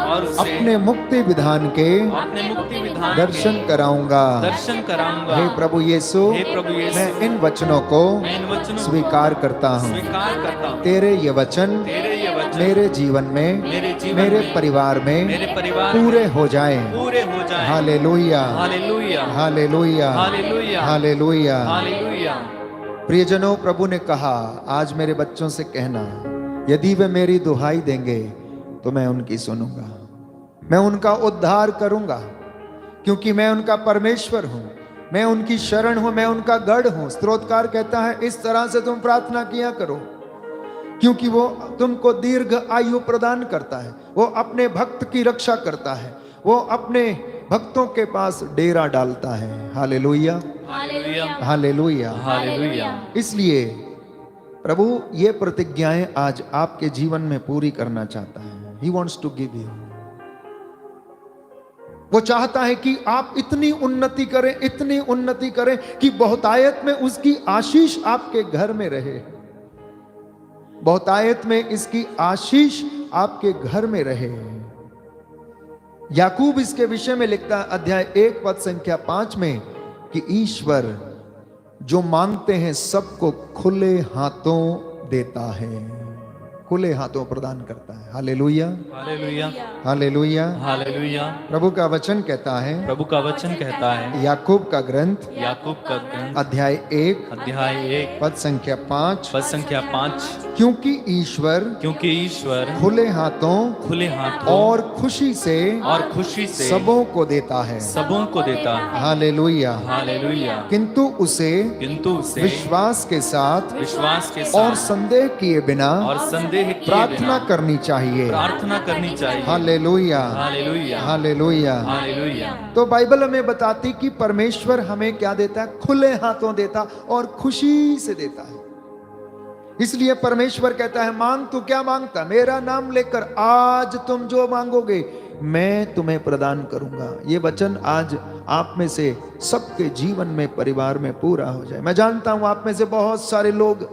और उसे अपने मुक्ति विधान के अपने मुक्ति विधान दर्शन के कराऊंगा। दर्शन कराऊंगा। हे प्रभु यीशु, हे प्रभु यीशु, मैं इन वचनों को मैं इन वचनों को स्वीकार करता हूँ। स्वीकार करता हूँ। तेरे ये वचन तेरे ये वचन मेरे जीवन में, मेरे जीवन मेरे में, परिवार में मेरे परिवार में पूरे हो जाएं। पूरे हो जाएं। Hallelujah, hallelujah, hallelujah, hallelujah, hallelujah. Hallelujah. प्रियजनों, प्रभु ने कहा आज मेरे बच्चों से कहना, यदि वे मेरी दुहाई देंगे तो मैं उनकी सुनूंगा, मैं उनका उद्धार करूंगा, क्योंकि मैं उनका परमेश्वर हूं, मैं उनकी शरण हूं, मैं उनका गढ़ हूं। स्तोत्रकार कहता है इस तरह से तुम प्रार्थना किया करो, क्योंकि वो तुमको दीर्घ आयु प्रदान करता है, वो अपने भक्त की रक्षा करता है, वो अपने भक्तों के पास डेरा डालता है। Hallelujah, hallelujah, hallelujah, hallelujah. इसलिए प्रभु ये प्रतिज्ञाएं आज आपके जीवन में पूरी करना चाहता है। He wants to give you। वो चाहता है कि आप इतनी उन्नति करें, इतनी उन्नति करें कि बहुतायत में उसकी आशीष आपके घर में रहे। बहुतायत में इसकी आशीष आपके घर में रहे। याकूब इसके विषय में लिखता है अध्याय 1 पद संख्या 5 में कि ईश्वर जो मांगते हैं सबको खुले हाथों देता है, खुले हाथों प्रदान करता है। Hallelujah, hallelujah, hallelujah, hallelujah. प्रभु का वचन कहता है, प्रभु का वचन कहता है, याकूब का ग्रंथ याकूब का ग्रंथ अध्याय 1 अध्याय 1 पद संख्या 5, पद संख्या 5, क्योंकि ईश्वर क्योंकि ईश्वर खुले हाथों खुले हाथों और खुशी से खुशी से सबों को देता है। सबों को देता है। Hallelujah, hallelujah. किंतु उसे विश्वास के साथ और संदेह किए बिना प्रार्थना करनी चाहिए। प्रार्थना करनी चाहिए। Hallelujah, hallelujah, hallelujah. हालेलुया। तो बाइबल हमें बताती कि परमेश्वर हमें क्या देता है? खुले हाथों देता और खुशी से देता है। इसलिए परमेश्वर कहता है मांग, तू क्या मांगता? मेरा नाम लेकर आज तुम जो मांगोगे मैं तुम्हें प्रदान करूंगा। ये वचन आज आप में से सबके जीवन में, परिवार में पूरा हो जाए। मैं जानता हूं आप में से बहुत सारे लोग,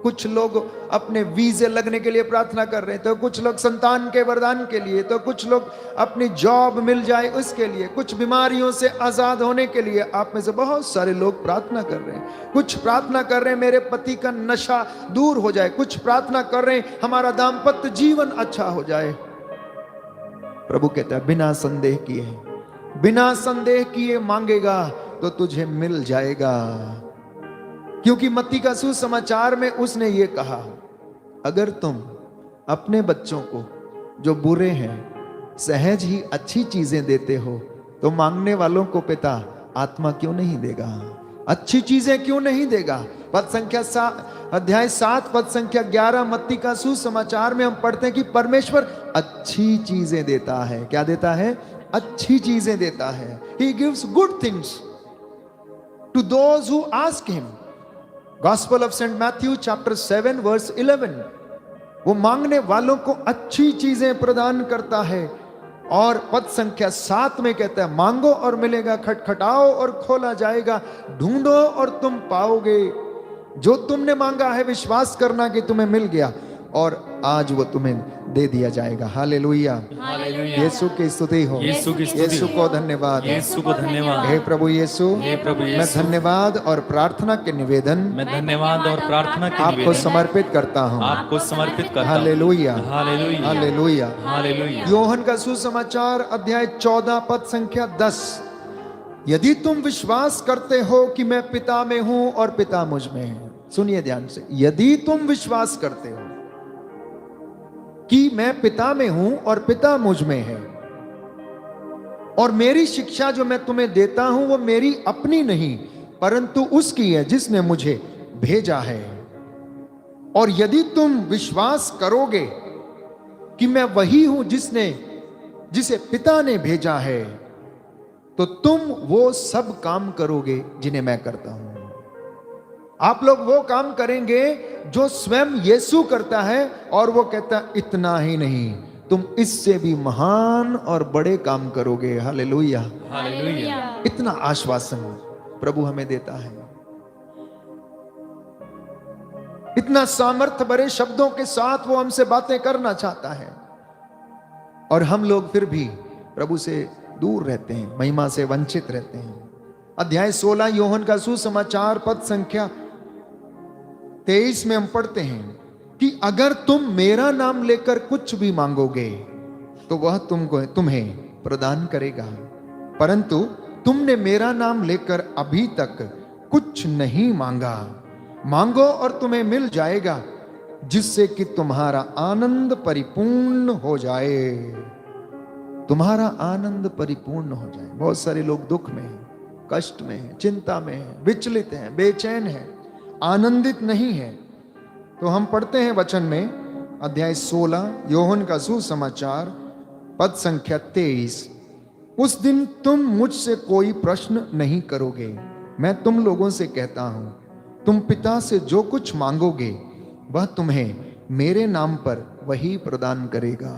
कुछ लोग अपने वीजे लगने के लिए प्रार्थना कर रहे हैं, तो कुछ लोग संतान के वरदान के लिए, तो कुछ लोग अपनी जॉब मिल जाए उसके लिए, कुछ बीमारियों से आजाद होने के लिए। आप में से बहुत सारे लोग प्रार्थना कर रहे हैं। कुछ प्रार्थना कर रहे हैं मेरे पति का नशा दूर हो जाए, कुछ प्रार्थना कर रहे हैं हमारा दाम्पत्य जीवन अच्छा हो जाए। प्रभु कहता है बिना संदेह किए मांगेगा तो तुझे मिल जाएगा। क्योंकि मत्ती का सुसमाचार में उसने ये कहा, अगर तुम अपने बच्चों को जो बुरे हैं सहज ही अच्छी चीजें देते हो तो मांगने वालों को पिता आत्मा क्यों नहीं देगा, अच्छी चीजें क्यों नहीं देगा। पद संख्या अध्याय 7 पद संख्या 11 मत्ती का सुसमाचार में हम पढ़ते हैं कि परमेश्वर अच्छी चीजें देता है। क्या देता है? अच्छी चीजें देता है। He gives good things to those who ask him। Gospel of St. Matthew chapter 7 verse 11। वो मांगने वालों को अच्छी चीजें प्रदान करता है। और पद संख्या 7 में कहता है मांगो और मिलेगा, खटखटाओ और खोला जाएगा, ढूंढो और तुम पाओगे। जो तुमने मांगा है विश्वास करना कि तुम्हें मिल गया और आज वो तुम्हें दे दिया जाएगा। हालेलुया, यीशु की स्तुति हो, यीशु को धन्यवाद, यीशु को धन्यवाद। हे प्रभु यीशु, मैं धन्यवाद और प्रार्थना के निवेदन आपको समर्पित करता हूँ, hallelujah, hallelujah, hallelujah, hallelujah. Yohan का सुसमाचार अध्याय 14 पद संख्या 10, यदि तुम विश्वास करते हो कि मैं पिता में हूं और पिता मुझ में है। सुनिए ध्यान से, यदि तुम विश्वास करते हो कि मैं पिता में हूं और पिता मुझ में है, और मेरी शिक्षा जो मैं तुम्हें देता हूं वो मेरी अपनी नहीं परंतु उसकी है जिसने मुझे भेजा है, और यदि तुम विश्वास करोगे कि मैं वही हूं जिसे पिता ने भेजा है तो तुम वो सब काम करोगे जिन्हें मैं करता हूं। आप लोग वो काम करेंगे जो स्वयं यीशु करता है, और वो कहता इतना ही नहीं, तुम इससे भी महान और बड़े काम करोगे। Hallelujah, hallelujah. इतना आश्वासन प्रभु हमें देता है, इतना सामर्थ्य भरे शब्दों के साथ वो हमसे बातें करना चाहता है, और हम लोग फिर भी प्रभु से दूर रहते हैं, महिमा से वंचित रहते हैं। अध्याय 16 योहन का सुसमाचार पद संख्या 23 में हम पढ़ते हैं कि अगर तुम मेरा नाम लेकर कुछ भी मांगोगे तो वह तुम्हें प्रदान करेगा, परंतु तुमने मेरा नाम लेकर अभी तक कुछ नहीं मांगा। मांगो और तुम्हें मिल जाएगा, जिससे कि तुम्हारा आनंद परिपूर्ण हो जाए। तुम्हारा आनंद परिपूर्ण हो जाए। बहुत सारे लोग दुख में हैं, कष्ट में हैं, चिंता में हैं, विचलित हैं, बेचैन हैं, आनंदित नहीं है। तो हम पढ़ते हैं वचन में अध्याय 16 योहन का सुसमाचार पद संख्या 23, उस दिन तुम मुझसे कोई प्रश्न नहीं करोगे। मैं तुम लोगों से कहता हूं, तुम पिता से जो कुछ मांगोगे वह तुम्हें मेरे नाम पर वही प्रदान करेगा।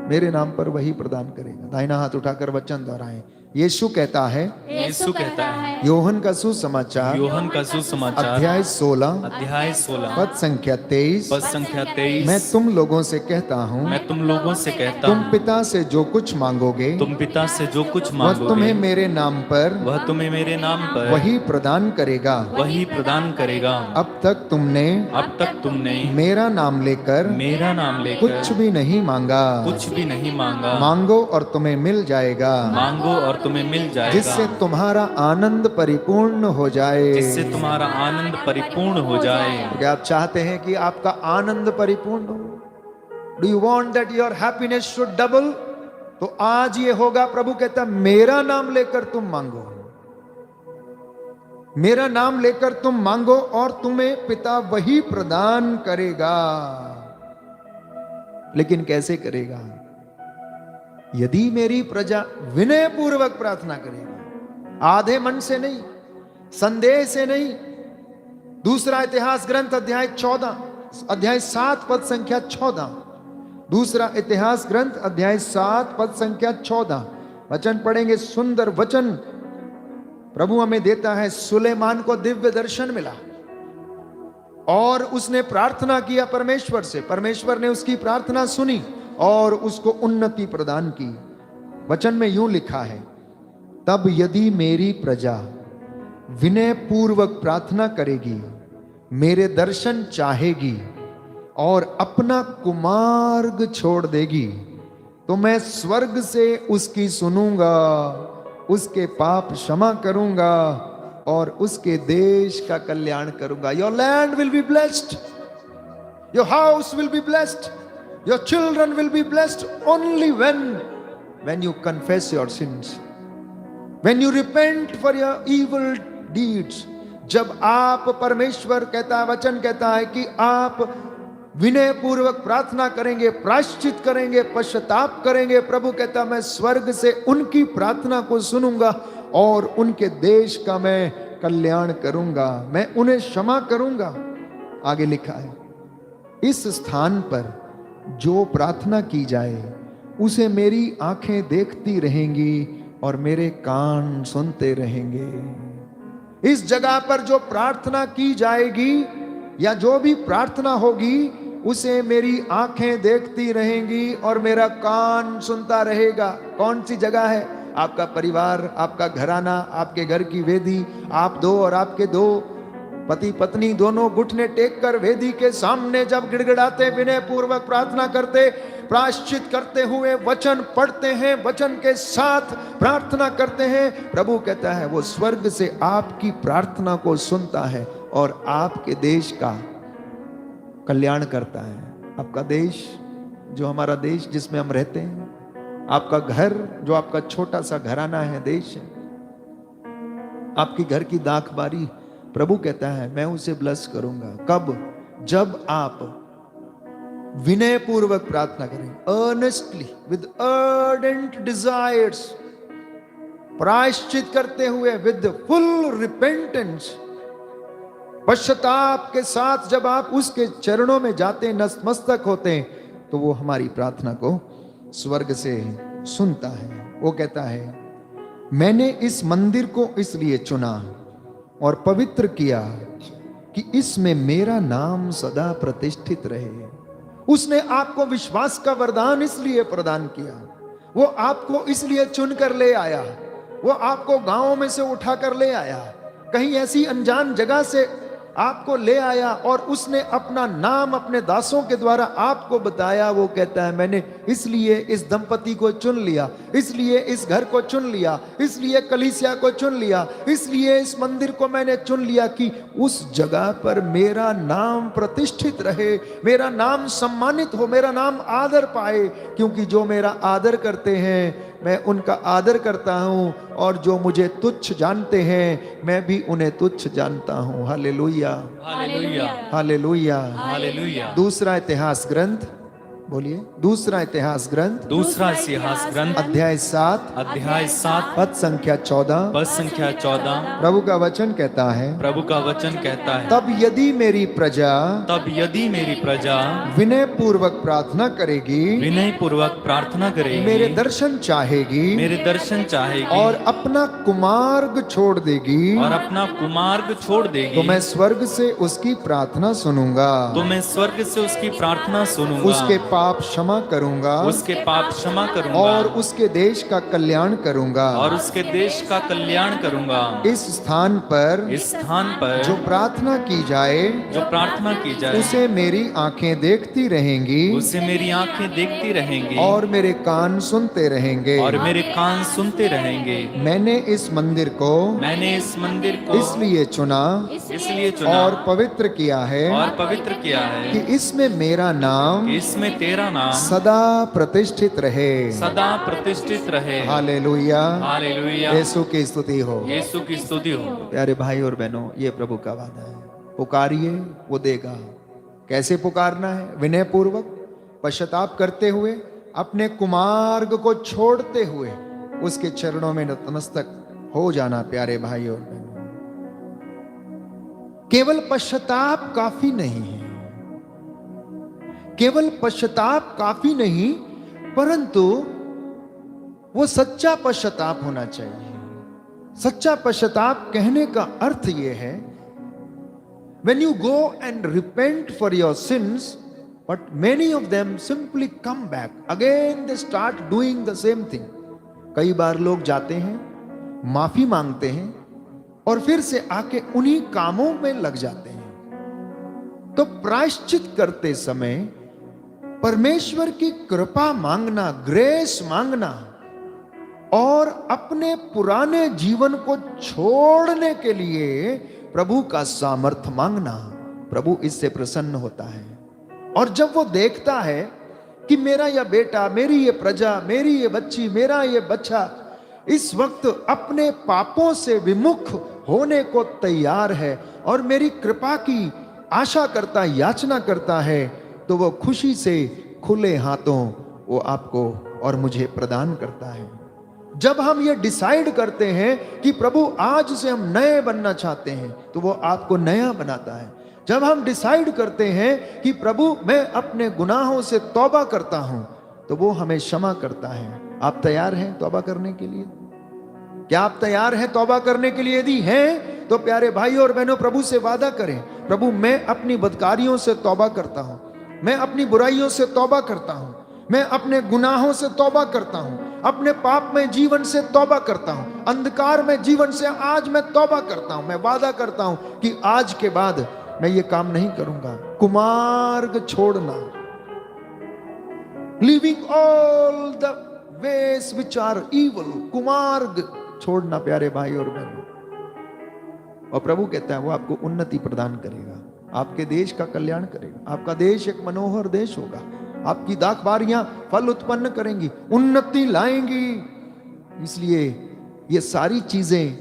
मेरे नाम पर वही प्रदान करेगा। दाहिना हाथ उठाकर वचन दोहराएं, यीशु कहता है, यीशु कहता है, योहन का सुसमाचार योहन का सुसमाचार अध्याय 16 अध्याय 16 पद संख्या 23, पद संख्या 23, मैं तुम लोगों से कहता हूँ, मैं तुम लोगों से कहता तुम हूँ, पिता से जो कुछ मांगोगे तुम पिता से जो कुछ वह मांगोगे तुम्हें मेरे नाम पर वह तुम्हें मेरे नाम पर वही प्रदान करेगा। वही प्रदान करेगा। अब तक तुमने मेरा नाम लेकर कुछ भी नहीं मांगा। कुछ भी नहीं मांगा। मांगो और तुम्हें मिल जाएगा, मांगो और तुम्हें मिल जाएगा, जिससे तुम्हारा आनंद परिपूर्ण हो जाए। जिससे तुम्हारा आनंद परिपूर्ण हो जाए। क्या आप चाहते हैं कि आपका आनंद परिपूर्ण हो? Do you want that your happiness should double? तो आज ये होगा। प्रभु कहता है, मेरा नाम लेकर तुम मांगो, मेरा नाम लेकर तुम मांगो और तुम्हें पिता वही प्रदान करेगा। लेकिन कैसे करेगा? यदि मेरी प्रजा विनय पूर्वक प्रार्थना करेगी, आधे मन से नहीं, संदेह से नहीं। दूसरा इतिहास ग्रंथ अध्याय 14 अध्याय 7 पद संख्या 14। दूसरा इतिहास ग्रंथ अध्याय 7 पद संख्या 14 वचन पढ़ेंगे। सुंदर वचन प्रभु हमें देता है। सुलेमान को दिव्य दर्शन मिला और उसने प्रार्थना किया परमेश्वर से। परमेश्वर ने उसकी प्रार्थना सुनी और उसको उन्नति प्रदान की। वचन में यूं लिखा है, तब यदि मेरी प्रजा विनय पूर्वक प्रार्थना करेगी, मेरे दर्शन चाहेगी और अपना कुमार्ग छोड़ देगी, तो मैं स्वर्ग से उसकी सुनूंगा, उसके पाप क्षमा करूंगा और उसके देश का कल्याण करूंगा। Your land will be blessed, your house will be blessed, your children will be blessed only when you confess your sins, when you repent for your evil deeds। जब आप, परमेश्वर कहता है, वचन कहता है कि आप विनय पूर्वक प्रार्थना करेंगे, प्रायश्चित करेंगे, पश्चाताप करेंगे, प्रभु कहता मैं स्वर्ग से उनकी प्रार्थना को सुनूंगा और उनके देश का मैं कल्याण करूंगा, मैं उन्हें क्षमा करूंगा। आगे लिखा है, इस स्थान पर जो प्रार्थना की जाए उसे मेरी आंखें देखती रहेंगी और मेरे कान सुनते रहेंगे। इस जगह पर जो प्रार्थना की जाएगी या जो भी प्रार्थना होगी उसे मेरी आंखें देखती रहेंगी और मेरा कान सुनता रहेगा। कौन सी जगह है? आपका परिवार, आपका घराना, आपके घर की वेदी। आप दो और आपके दो पति पत्नी दोनों घुटने टेक कर वेदी के सामने जब गिड़गिड़ाते, विनय पूर्वक प्रार्थना करते, प्रायश्चित करते हुए वचन पढ़ते हैं, वचन के साथ प्रार्थना करते हैं, प्रभु कहता है वो स्वर्ग से आपकी प्रार्थना को सुनता है और आपके देश का कल्याण करता है। आपका देश, जो हमारा देश जिसमें हम रहते हैं, आपका घर, जो आपका छोटा सा घराना है, देश है, आपकी घर की दाखबारी, प्रभु कहता है मैं उसे ब्लेस करूंगा। कब? जब आप विनय पूर्वक प्रार्थना करें, अर्नेस्टली, विद अर्डेंट डिजायर्स, प्रायश्चित करते हुए, विद फुल रिपेंटेंस, पश्चाताप के साथ जब आप उसके चरणों में जाते, नतमस्तक होते हैं, तो वो हमारी प्रार्थना को स्वर्ग से सुनता है। वो कहता है मैंने इस मंदिर को इसलिए चुना और पवित्र किया कि इसमें मेरा नाम सदा प्रतिष्ठित रहे। उसने आपको विश्वास का वरदान इसलिए प्रदान किया, वो आपको इसलिए चुनकर ले आया, वो आपको गांवों में से उठाकर ले आया, कहीं ऐसी अनजान जगह से आपको ले आया और उसने अपना नाम अपने दासों के द्वारा आपको बताया। वो कहता है मैंने इसलिए इस दंपति को चुन लिया, इसलिए इस घर को चुन लिया, इसलिए कलीसिया को चुन लिया, इसलिए इस मंदिर को मैंने चुन लिया कि उस जगह पर मेरा नाम प्रतिष्ठित रहे, मेरा नाम सम्मानित हो, मेरा नाम आदर पाए। क्योंकि जो मेरा आदर करते हैं मैं उनका आदर करता हूं और जो मुझे तुच्छ जानते हैं मैं भी उन्हें तुच्छ जानता हूं। Hallelujah, hallelujah, hallelujah, hallelujah. दूसरा इतिहास ग्रंथ बोलिए। दूसरा इतिहास ग्रंथ दूसरा इतिहास ग्रंथ अध्याय 7 अध्याय 7 पद संख्या 14। पद संख्या 14। प्रभु का वचन कहता है, प्रभु का वचन कहता है, तब यदि मेरी प्रजा तब यदि मेरी प्रजा विनय पूर्वक प्रार्थना करेगी, विनय पूर्वक प्रार्थना करेगी, मेरे दर्शन चाहेगी मेरे दर्शन चाहेगी और अपना कुमार्ग छोड़ देगी, और अपना कुमार्ग छोड़ देगी, तो मैं स्वर्ग से उसकी प्रार्थना सुनूंगा, तो मैं स्वर्ग से उसकी प्रार्थना सुनूंगा, उसके पाप क्षमा करूंगा, उसके पाप क्षमा करूंगा और उसके देश का कल्याण करूंगा। और उसके देश का कल्याण करूंगा। इस स्थान पर इस स्थान पर जो प्रार्थना की जाए, जो प्रार्थना की जाए, उसे मेरी आंखें देखती रहेंगी उसे मेरी आंखें देखती रहेंगी और मेरे कान सुनते रहेंगे। और मेरे कान सुनते रहेंगे। मैंने इस मंदिर को मैंने इस मंदिर को इसलिए चुना इसलिए चुना और पवित्र किया है और पवित्र किया है कि इसमें मेरा नाम कि इसमें तेरा नाम सदा प्रतिष्ठित रहे। सदा प्रतिष्ठित रहे। हालेलुया, हालेलुया, यीशु की स्तुति हो। यीशु की स्तुति हो। प्यारे भाई और बहनों, ये प्रभु का वादा है, पुकारिए वो देगा। कैसे पुकारना है? विनय पूर्वक, पश्चाताप करते हुए, अपने कुमार्ग को छोड़ते हुए उसके चरणों में नतमस्तक हो जाना। प्यारे भाई और बहनों, केवल पश्चाताप काफी नहीं है, केवल पश्चाताप काफी नहीं, परंतु वो सच्चा पश्चाताप होना चाहिए। सच्चा पश्चाताप कहने का अर्थ यह है, when you go and repent for your sins, but many of them simply come back again, they start doing the same thing. कई बार लोग जाते हैं, माफी मांगते हैं और फिर से आके उन्हीं कामों में लग जाते हैं। तो प्रायश्चित करते समय परमेश्वर की कृपा मांगना, ग्रेस मांगना और अपने पुराने जीवन को छोड़ने के लिए प्रभु का सामर्थ्य मांगना, प्रभु इससे प्रसन्न होता है। और जब वो देखता है कि मेरा यह बेटा, मेरी ये प्रजा, मेरी ये बच्ची, मेरा ये बच्चा इस वक्त अपने पापों से विमुख होने को तैयार है और मेरी कृपा की आशा करता, याचना करता है, तो वो खुशी से खुले हाथों वो आपको और मुझे प्रदान करता है। जब हम ये डिसाइड करते हैं कि प्रभु आज से हम नए बनना चाहते हैं, तो वो आपको नया बनाता है। जब हम डिसाइड करते हैं कि प्रभु मैं अपने गुनाहों से तौबा करता हूं, तो वो हमें क्षमा करता है। आप तैयार हैं तौबा करने के लिए? क्या आप तैयार हैं तौबा करने के लिए? यदि हैं तो प्यारे भाई और बहनों, प्रभु से वादा करें, प्रभु मैं अपनी बदकारियों से तौबा करता हूं, मैं अपनी बुराइयों से तौबा करता हूं, मैं अपने गुनाहों से तौबा करता हूं, अपने पाप में जीवन से तौबा करता हूं, अंधकार में जीवन से आज मैं तौबा करता हूं। मैं वादा करता हूं कि आज के बाद मैं ये काम नहीं करूंगा। कुमार्ग छोड़ना, leaving all the ways which are evil, कुमार्ग छोड़ना प्यारे भाई और बहनों। और प्रभु कहता है वो आपको उन्नति प्रदान करेगा, आपके देश का कल्याण करेगा, आपका देश एक मनोहर देश होगा, आपकी दाखबारियां फल उत्पन्न करेंगी, उन्नति लाएंगी। इसलिए ये सारी चीजें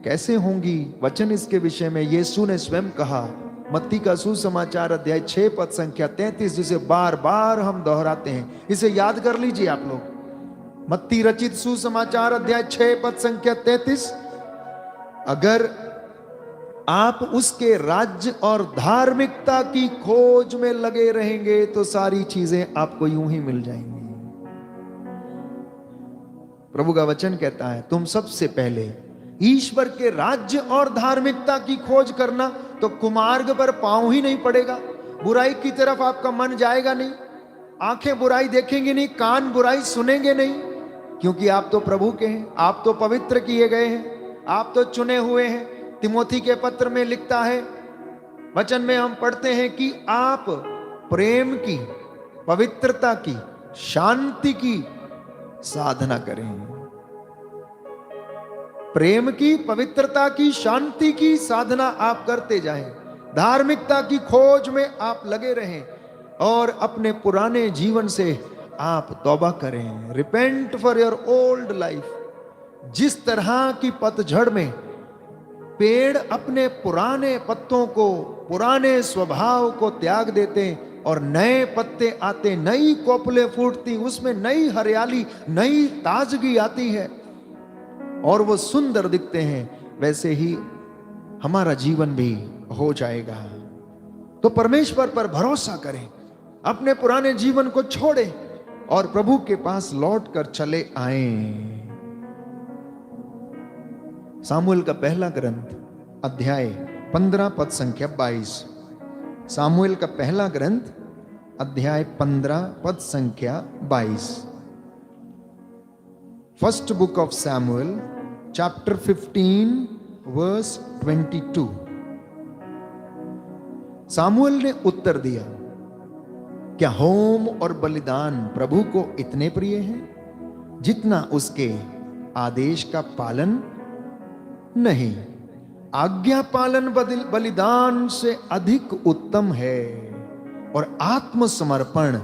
कैसे होंगी? वचन इसके विषय में यीशु ने स्वयं कहा, मत्ती का सुसमाचार अध्याय 6 पद संख्या 33, जिसे बार बार हम दोहराते हैं, इसे याद कर लीजिए आप लोग। मत्ती रचित सुसमाचार अध्याय 6 पद संख्या 33, अगर आप उसके राज्य और धार्मिकता की खोज में लगे रहेंगे तो सारी चीजें आपको यूं ही मिल जाएंगी। प्रभु का वचन कहता है तुम सबसे पहले ईश्वर के राज्य और धार्मिकता की खोज करना, तो कुमार्ग पर पांव ही नहीं पड़ेगा, बुराई की तरफ आपका मन जाएगा नहीं, आंखें बुराई देखेंगे नहीं, कान बुराई सुनेंगे नहीं, क्योंकि आप तो प्रभु के हैं, आप तो पवित्र किए गए हैं, आप तो चुने हुए हैं। तिमोथी के पत्र में लिखता है, वचन में हम पढ़ते हैं कि आप प्रेम की, पवित्रता की, शांति की साधना करें। प्रेम की, पवित्रता की, शांति की साधना आप करते जाएं, धार्मिकता की खोज में आप लगे रहें और अपने पुराने जीवन से आप तौबा करें। Repent for your old life. जिस तरह की पतझड़ में पेड़ अपने पुराने पत्तों को, पुराने स्वभाव को त्याग देते हैं, और नए पत्ते आते, नई कोपले फूटती, उसमें नई हरियाली, नई ताजगी आती है और वो सुंदर दिखते हैं, वैसे ही हमारा जीवन भी हो जाएगा। तो परमेश्वर पर भरोसा करें, अपने पुराने जीवन को छोड़ें और प्रभु के पास लौट कर चले आएं। सामुएल का पहला ग्रंथ अध्याय 15 पद संख्या 22। सामुएल का पहला ग्रंथ अध्याय 15 पद संख्या 22। First book of Samuel chapter 15 verse 22। Samuel ने उत्तर दिया, क्या होम और बलिदान प्रभु को इतने प्रिय हैं जितना उसके आदेश का पालन? नहीं, आज्ञा पालन बलिदान से अधिक उत्तम है और आत्मसमर्पण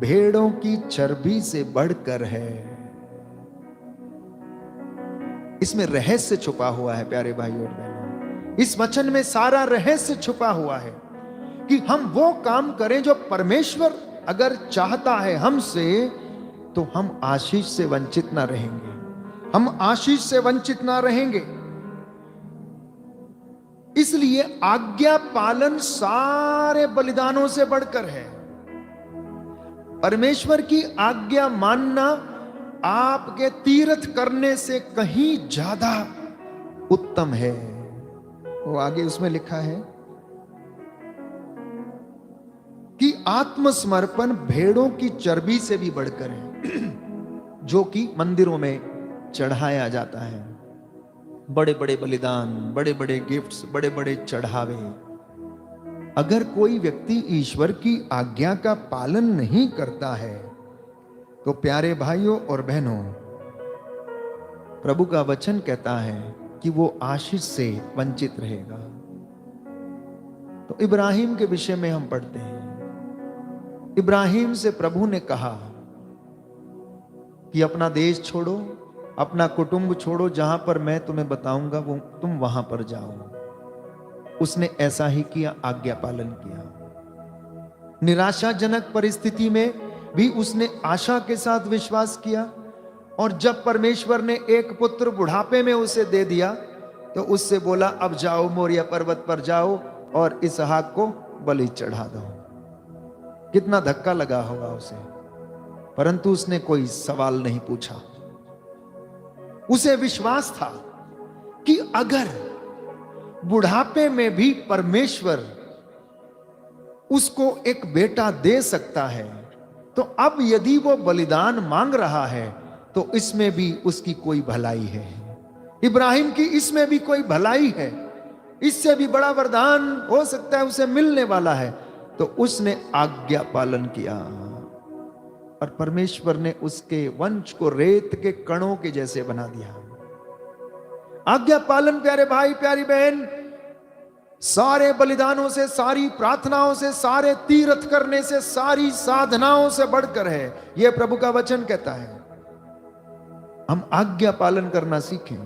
भेड़ों की चर्बी से बढ़कर है। इसमें रहस्य छुपा हुआ है प्यारे भाई और बहनों। इस वचन में सारा रहस्य छुपा हुआ है कि हम वो काम करें जो परमेश्वर अगर चाहता है हमसे, तो हम आशीष से वंचित ना रहेंगे, हम आशीष से वंचित ना रहेंगे। इसलिए आज्ञा पालन सारे बलिदानों से बढ़कर है। परमेश्वर की आज्ञा मानना आपके तीर्थ करने से कहीं ज्यादा उत्तम है। वो आगे उसमें लिखा है कि आत्मसमर्पण भेड़ों की चर्बी से भी बढ़कर है, जो कि मंदिरों में चढ़ाया जाता है। बड़े बड़े बलिदान, बड़े बड़े गिफ्ट्स, बड़े बड़े चढ़ावे, अगर कोई व्यक्ति ईश्वर की आज्ञा का पालन नहीं करता है, तो प्यारे भाइयों और बहनों, प्रभु का वचन कहता है कि वो आशीष से वंचित रहेगा। तो इब्राहिम के विषय में हम पढ़ते हैं, इब्राहिम से प्रभु ने कहा कि अपना देश छोड़ो, अपना कुटुंब छोड़ो, जहां पर मैं तुम्हें बताऊंगा वो तुम वहां पर जाओ। उसने ऐसा ही किया, आज्ञा पालन किया। निराशाजनक परिस्थिति में भी उसने आशा के साथ विश्वास किया, और जब परमेश्वर ने एक पुत्र बुढ़ापे में उसे दे दिया, तो उससे बोला, अब जाओ मोरिया पर्वत पर जाओ और इसहाक को बलि चढ़ा दो। कितना धक्का लगा होगा उसे, परंतु उसने कोई सवाल नहीं पूछा। उसे विश्वास था कि अगर बुढ़ापे में भी परमेश्वर उसको एक बेटा दे सकता है, तो अब यदि वो बलिदान मांग रहा है तो इसमें भी उसकी कोई भलाई है। इब्राहिम की इसमें भी कोई भलाई है, इससे भी बड़ा वरदान हो सकता है उसे मिलने वाला है। तो उसने आज्ञा पालन किया और परमेश्वर ने उसके वंश को रेत के कणों के जैसे बना दिया। आज्ञा पालन प्यारे भाई प्यारी बहन, सारे बलिदानों से, सारी प्रार्थनाओं से, सारे तीर्थ करने से, सारी साधनाओं से बढ़कर है। यह प्रभु का वचन कहता है। हम आज्ञा पालन करना सीखें।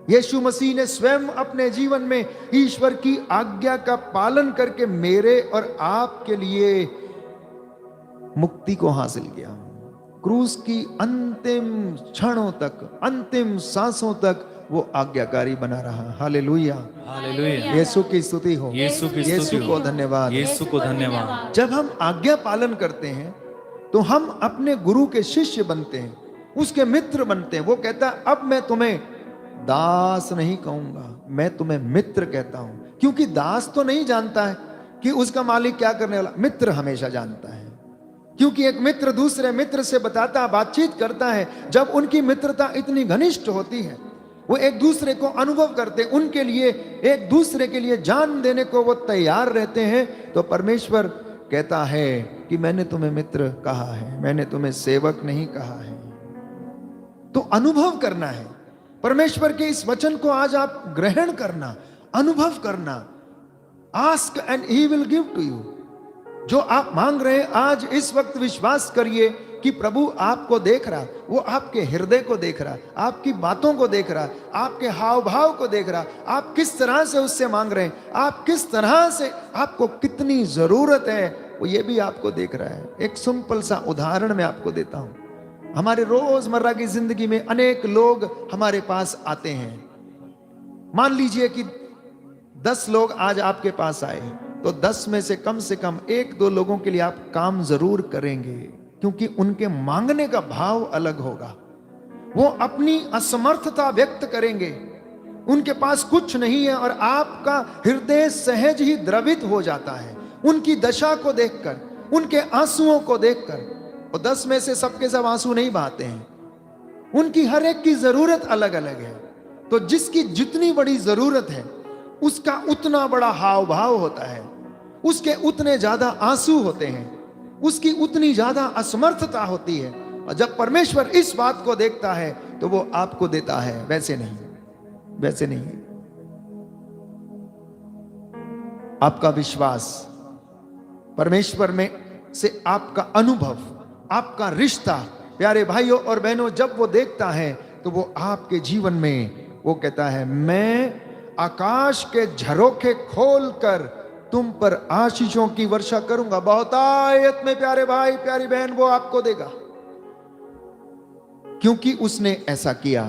यीशु मसीह ने स्वयं अपने जीवन में ईश्वर की आज्ञा का पालन करके मेरे और आपके लिए मुक्ति को हासिल किया। क्रूस की अंतिम क्षणों तक, अंतिम सांसों तक वो आज्ञाकारी बना रहा। Hallelujah, hallelujah. यीशु की स्तुति हो, यीशु की यीशु स्तुति को हो, धन्यवाद, यीशु को धन्यवाद। जब हम आज्ञा पालन करते हैं तो हम अपने गुरु के शिष्य बनते हैं, उसके मित्र बनते हैं। वो कहता है, अब मैं तुम्हें दास नहीं कहूंगा, मैं तुम्हें मित्र कहता हूं। क्योंकि दास तो नहीं जानता है कि उसका मालिक क्या करने वाला, मित्र हमेशा जानता है। क्योंकि एक मित्र दूसरे मित्र से बताता, बातचीत करता है। जब उनकी मित्रता इतनी घनिष्ठ होती है, वो एक दूसरे को अनुभव करते, उनके लिए, एक दूसरे के लिए जान देने को वो तैयार रहते हैं। तो परमेश्वर कहता है कि मैंने तुम्हें मित्र कहा है, मैंने तुम्हें सेवक नहीं कहा है। तो अनुभव करना है परमेश्वर के इस वचन को। आज आप ग्रहण करना, अनुभव करना। Ask and he will give to you. जो आप मांग रहे हैं, आज इस वक्त विश्वास करिए कि प्रभु आपको देख रहा, वो आपके हृदय को देख रहा, आपकी बातों को देख रहा, आपके हाव भाव को देख रहा, आप किस तरह से उससे मांग रहे हैं, आप किस तरह से, आपको कितनी जरूरत है वो ये भी आपको देख रहा है। एक सिंपल सा उदाहरण मैं आपको देता हूं। हमारे रोजमर्रा की जिंदगी में अनेक लोग हमारे पास आते हैं। मान लीजिए कि 10 लोग आज आपके पास आए, तो 10 में से कम 1-2 लोगों के लिए आप काम जरूर करेंगे, क्योंकि उनके मांगने का भाव अलग होगा। वो अपनी असमर्थता व्यक्त करेंगे, उनके पास कुछ नहीं है, और आपका हृदय सहज ही द्रवित हो जाता है उनकी दशा को देखकर, उनके आंसुओं को देखकर। और 10 में से सबके सब आंसू नहीं बहाते हैं, उनकी हर एक की जरूरत अलग अलग है। तो जिसकी जितनी बड़ी जरूरत है उसका उतना बड़ा हाव भाव होता है, उसके उतने ज्यादा आंसू होते हैं, उसकी उतनी ज्यादा असमर्थता होती है। और जब परमेश्वर इस बात को देखता है तो वो आपको देता है, वैसे नहीं, वैसे नहीं। आपका विश्वास परमेश्वर में से, आपका अनुभव, आपका रिश्ता, प्यारे भाइयों और बहनों, जब वो देखता है तो वो आपके जीवन में वो कहता है, मैं आकाश के झरोखे खोलकर तुम पर आशीषों की वर्षा करूंगा। बहुतायत में प्यारे भाई प्यारी बहन वो आपको देगा, क्योंकि उसने ऐसा किया।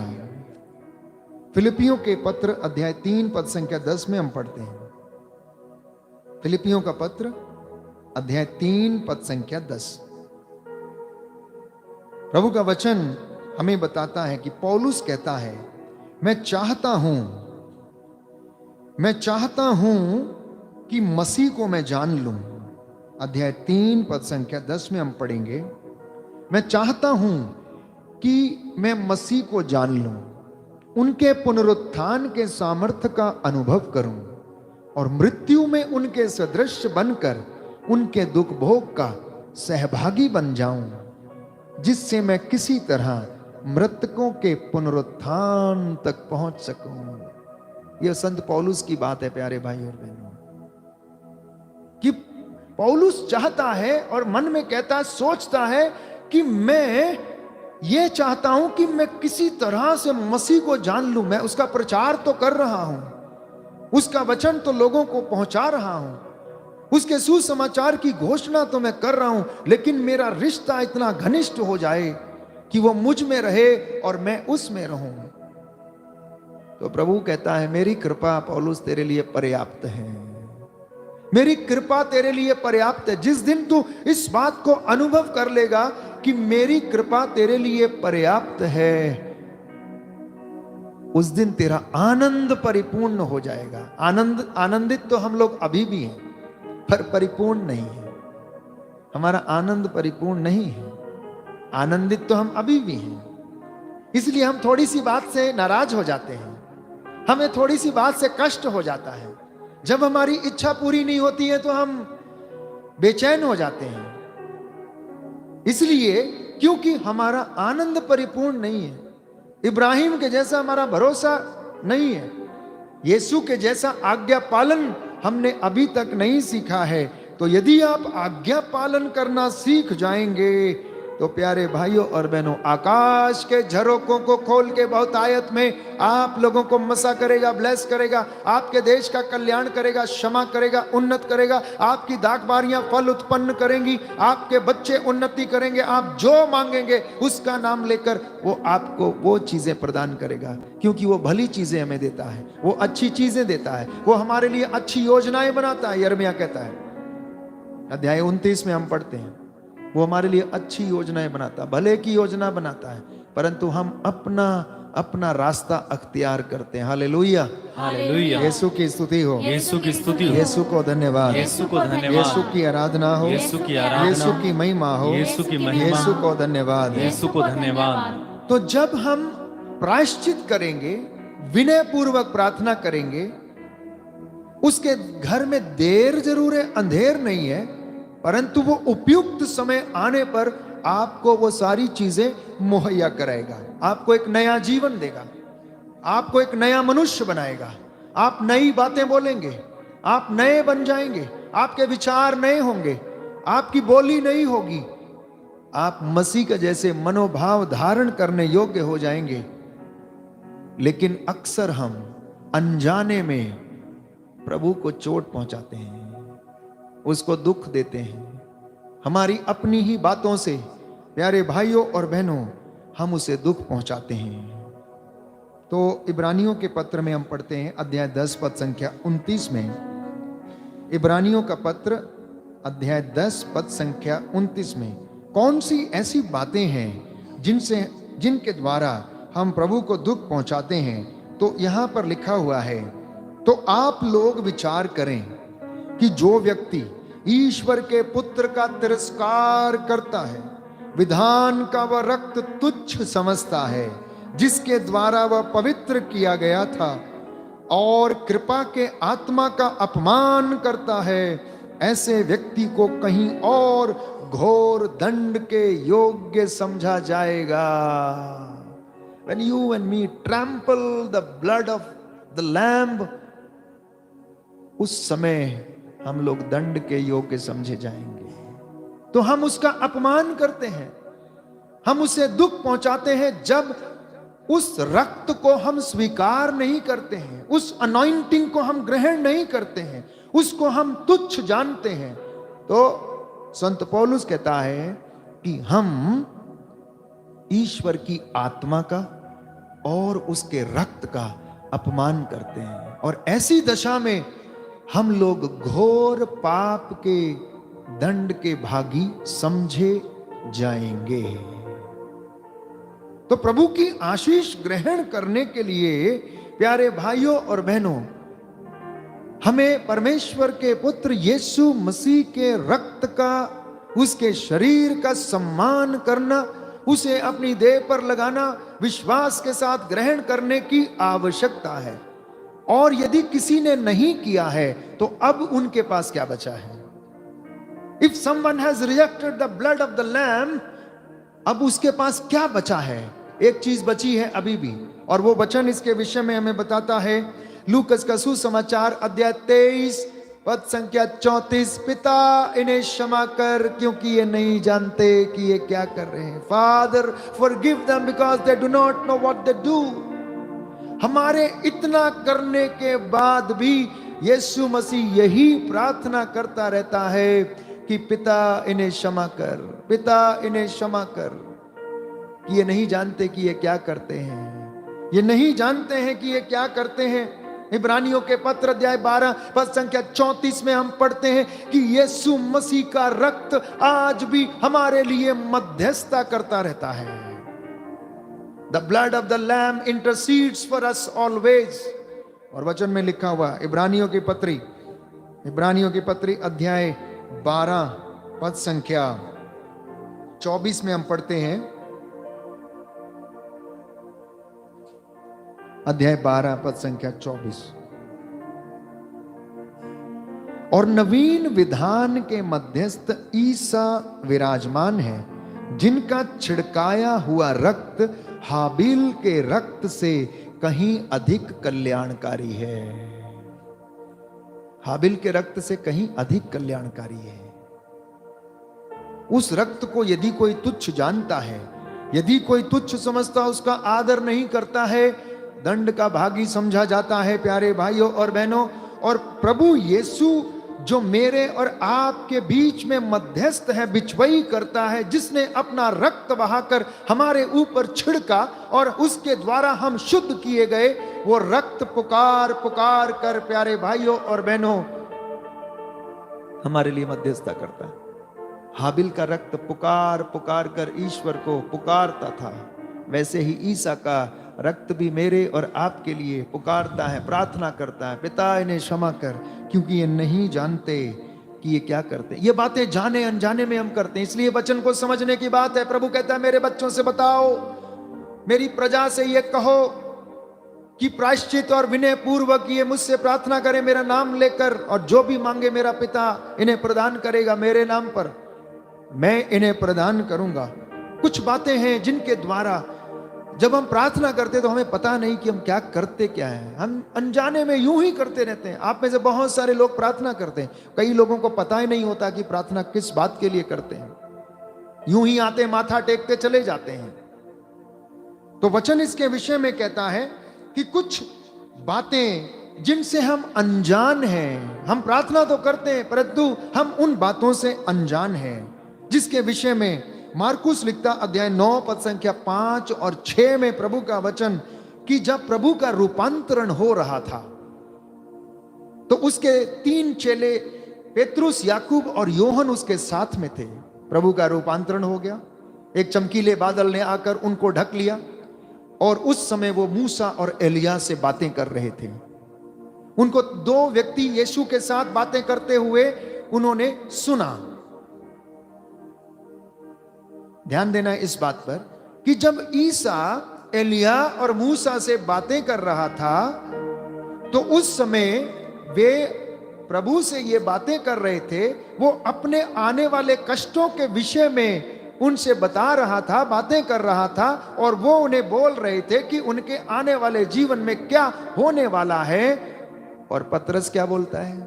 फिलिपियों के पत्र अध्याय 3 पद संख्या 10 में हम पढ़ते हैं। फिलिपियों का पत्र अध्याय 3 पद संख्या 10। प्रभु का वचन हमें बताता है कि पौलुस कहता है, मैं चाहता हूं कि मसीह को मैं जान लूं। अध्याय 3 पद संख्या 10 में हम पढ़ेंगे, मैं चाहता हूं कि मैं मसीह को जान लूं, उनके पुनरुत्थान के सामर्थ्य का अनुभव करूं और मृत्यु में उनके सदृश बनकर उनके दुख भोग का सहभागी बन जाऊं, जिससे मैं किसी तरह मृतकों के पुनरुत्थान तक पहुंच सकूं। यह संत पौलुस की बात है प्यारे भाई और बहनों, कि पौलुस चाहता है और मन में कहता है, सोचता है कि मैं ये चाहता हूं कि मैं किसी तरह से मसीह को जान लूं। मैं उसका प्रचार तो कर रहा हूं, उसका वचन तो लोगों को पहुंचा रहा हूं, उसके सुसमाचार की घोषणा तो मैं कर रहा हूं, लेकिन मेरा रिश्ता इतना घनिष्ठ हो जाए कि वो मुझ में रहे और मैं उसमें रहूं। तो प्रभु कहता है, मेरी कृपा पौलुस तेरे लिए पर्याप्त है, मेरी कृपा तेरे लिए पर्याप्त है। जिस दिन तू इस बात को अनुभव कर लेगा कि मेरी कृपा तेरे लिए पर्याप्त है, उस दिन तेरा आनंद परिपूर्ण हो जाएगा। आनंदित तो हम लोग अभी भी हैं, पर परिपूर्ण नहीं है। हमारा आनंद परिपूर्ण नहीं है। आनंदित तो हम अभी भी हैं, इसलिए हम थोड़ी सी बात से नाराज हो जाते हैं, हमें थोड़ी सी बात से कष्ट हो जाता है। जब हमारी इच्छा पूरी नहीं होती है तो हम बेचैन हो जाते हैं, इसलिए क्योंकि हमारा आनंद परिपूर्ण नहीं है। इब्राहिम के जैसा हमारा भरोसा नहीं है, यीशु के जैसा आज्ञा पालन हमने अभी तक नहीं सीखा है। तो यदि आप आज्ञा पालन करना सीख जाएंगे तो प्यारे भाइयों और बहनों, आकाश के झरोकों को खोल के बहुतायत में आप लोगों को मसा करेगा, ब्लेस करेगा, आपके देश का कल्याण करेगा, क्षमा करेगा, उन्नत करेगा, आपकी दाखबारियां फल उत्पन्न करेंगी, आपके बच्चे उन्नति करेंगे। आप जो मांगेंगे उसका नाम लेकर वो आपको वो चीजें प्रदान करेगा, क्योंकि वो भली चीजें हमें देता है, वो अच्छी चीजें देता है, वो हमारे लिए अच्छी योजनाएं बनाता है। यिर्मयाह कहता है अध्याय 29 में हम पढ़ते हैं, वो हमारे लिए अच्छी योजनाएं बनाता, भले की योजना बनाता है, परंतु हम अपना रास्ता अख्तियार करते हैं। Hallelujah, hallelujah. यीशु की स्तुति हो, यीशु की स्तुति हो, यीशु को धन्यवाद, यीशु को धन्यवाद, यीशु की आराधना हो, यीशु की आराधना, यीशु की महिमा हो, यीशु की महिमा, यीशु को धन्यवाद, यीशु को धन्यवाद। तो जब हम प्रायश्चित करेंगे, विनय पूर्वक प्रार्थना करेंगे, उसके घर में देर जरूर है, अंधेर नहीं है, परंतु वो उपयुक्त समय आने पर आपको वो सारी चीजें मुहैया कराएगा, आपको एक नया जीवन देगा, आपको एक नया मनुष्य बनाएगा, आप नई बातें बोलेंगे, आप नए बन जाएंगे, आपके विचार नए होंगे, आपकी बोली नई होगी, आप मसीह का जैसे मनोभाव धारण करने योग्य हो जाएंगे। लेकिन अक्सर हम अनजाने में प्रभु को चोट पहुंचाते हैं, उसको दुख देते हैं। हमारी अपनी ही बातों से प्यारे भाइयों और बहनों हम उसे दुख पहुंचाते हैं। तो इब्रानियों के पत्र में हम पढ़ते हैं अध्याय 10 पद संख्या 29 में। इब्रानियों का पत्र अध्याय 10 पद संख्या 29 में कौन सी ऐसी बातें हैं जिनके द्वारा हम प्रभु को दुख पहुंचाते हैं। तो यहां पर लिखा हुआ है, तो आप लोग विचार करें कि जो व्यक्ति ईश्वर के पुत्र का तिरस्कार करता है, विधान का वह रक्त तुच्छ समझता है जिसके द्वारा वह पवित्र किया गया था, और कृपा के आत्मा का अपमान करता है, ऐसे व्यक्ति को कहीं और घोर दंड के योग्य समझा जाएगा। When you and me trample the blood of the lamb, उस समय हम लोग दंड के योग्य समझे जाएंगे। तो हम उसका अपमान करते हैं, हम उसे दुख पहुंचाते हैं जब उस रक्त को हम स्वीकार नहीं करते हैं, उस अनॉइंटिंग को हम ग्रहण नहीं करते हैं, उसको हम तुच्छ जानते हैं। तो संत पौलुस कहता है कि हम ईश्वर की आत्मा का और उसके रक्त का अपमान करते हैं, और ऐसी दशा में हम लोग घोर पाप के दंड के भागी समझे जाएंगे। तो प्रभु की आशीष ग्रहण करने के लिए प्यारे भाइयों और बहनों, हमें परमेश्वर के पुत्र यीशु मसीह के रक्त का, उसके शरीर का सम्मान करना, उसे अपनी देह पर लगाना, विश्वास के साथ ग्रहण करने की आवश्यकता है। और यदि किसी ने नहीं किया है तो अब उनके पास क्या बचा है? If someone has rejected the blood of the lamb, अब उसके पास क्या बचा है? एक चीज बची है अभी भी, और वो वचन इसके विषय में हमें बताता है लूकस का सुसमाचार अध्याय 23 पद संख्या 34। पिता इन्हें क्षमा कर क्योंकि ये नहीं जानते कि ये क्या कर रहे हैं। Father forgive them because they do not know what they do. हमारे इतना करने के बाद भी यीशु मसीह यही प्रार्थना करता रहता है कि पिता इन्हें क्षमा कर, पिता इन्हें क्षमा कर, कि ये नहीं जानते कि ये क्या करते हैं, ये नहीं जानते हैं कि ये क्या करते हैं। इब्रानियों के पत्र अध्याय 12 पद संख्या 34 में हम पढ़ते हैं कि यीशु मसीह का रक्त आज भी हमारे लिए मध्यस्थता करता रहता है। The blood of the lamb intercedes for us always। और वचन में लिखा हुआ इब्रानियों की पत्री अध्याय 12 पद संख्या 24 में हम पढ़ते हैं, अध्याय 12 पद संख्या 24। और नवीन विधान के मध्यस्थ ईसा विराजमान है, जिनका छिड़काया हुआ रक्त हाबिल के रक्त से कहीं अधिक कल्याणकारी है। हाबिल के रक्त से कहीं अधिक कल्याणकारी है। उस रक्त को यदि कोई तुच्छ जानता है, यदि कोई तुच्छ समझता, उसका आदर नहीं करता है, दंड का भागी समझा जाता है। प्यारे भाइयों और बहनों, और प्रभु यीशु जो मेरे और आपके बीच में मध्यस्थ है, बिचवई करता है, जिसने अपना रक्त बहाकर हमारे ऊपर छिड़का और उसके द्वारा हम शुद्ध किए गए, वो रक्त पुकार पुकार कर प्यारे भाइयों और बहनों हमारे लिए मध्यस्थता करता है। हाबिल का रक्त पुकार पुकार कर ईश्वर को पुकारता था, वैसे ही ईसा का रक्त भी मेरे और आपके लिए पुकारता है, प्रार्थना करता है, पिता इन्हें क्षमा कर क्योंकि ये नहीं जानते कि ये क्या करते। ये बातें जाने अनजाने में हम करते हैं, इसलिए वचन को समझने की बात है। प्रभु कहता है मेरे बच्चों से बताओ, मेरी प्रजा से ये कहो कि प्रायश्चित और विनय पूर्वक ये मुझसे प्रार्थना करें मेरा नाम लेकर, और जो भी मांगे मेरा पिता इन्हें प्रदान करेगा, मेरे नाम पर मैं इन्हें प्रदान करूंगा। कुछ बातें हैं जिनके द्वारा जब हम प्रार्थना करते तो हमें पता नहीं कि हम क्या करते क्या है, हम अनजाने में यूं ही करते रहते हैं। आप में से बहुत सारे लोग प्रार्थना करते हैं, कई लोगों को पता ही नहीं होता कि प्रार्थना किस बात के लिए करते हैं, यूं ही आते माथा टेकते चले जाते हैं। तो वचन इसके विषय में कहता है कि कुछ बातें जिनसे हम अनजान हैं। हम प्रार्थना तो करते हैं परंतु हम उन बातों से अनजान हैं जिसके विषय में मार्कुस लिखता अध्याय 9 पद संख्या 5 और 6 में प्रभु का वचन कि जब प्रभु का रूपांतरण हो रहा था तो उसके 3 चेले पेतरुस, याकूब और योहन उसके साथ में थे। प्रभु का रूपांतरण हो गया, एक चमकीले बादल ने आकर उनको ढक लिया और उस समय वो मूसा और एलिया से बातें कर रहे थे। उनको 2 व्यक्ति यीशु के साथ बातें करते हुए उन्होंने सुना। ध्यान देना इस बात पर कि जब ईसा एलिया और मूसा से बातें कर रहा था तो उस समय वे प्रभु से ये बातें कर रहे थे। वो अपने आने वाले कष्टों के विषय में उनसे बता रहा था, बातें कर रहा था और वो उन्हें बोल रहे थे कि उनके आने वाले जीवन में क्या होने वाला है। और पतरस क्या बोलता है?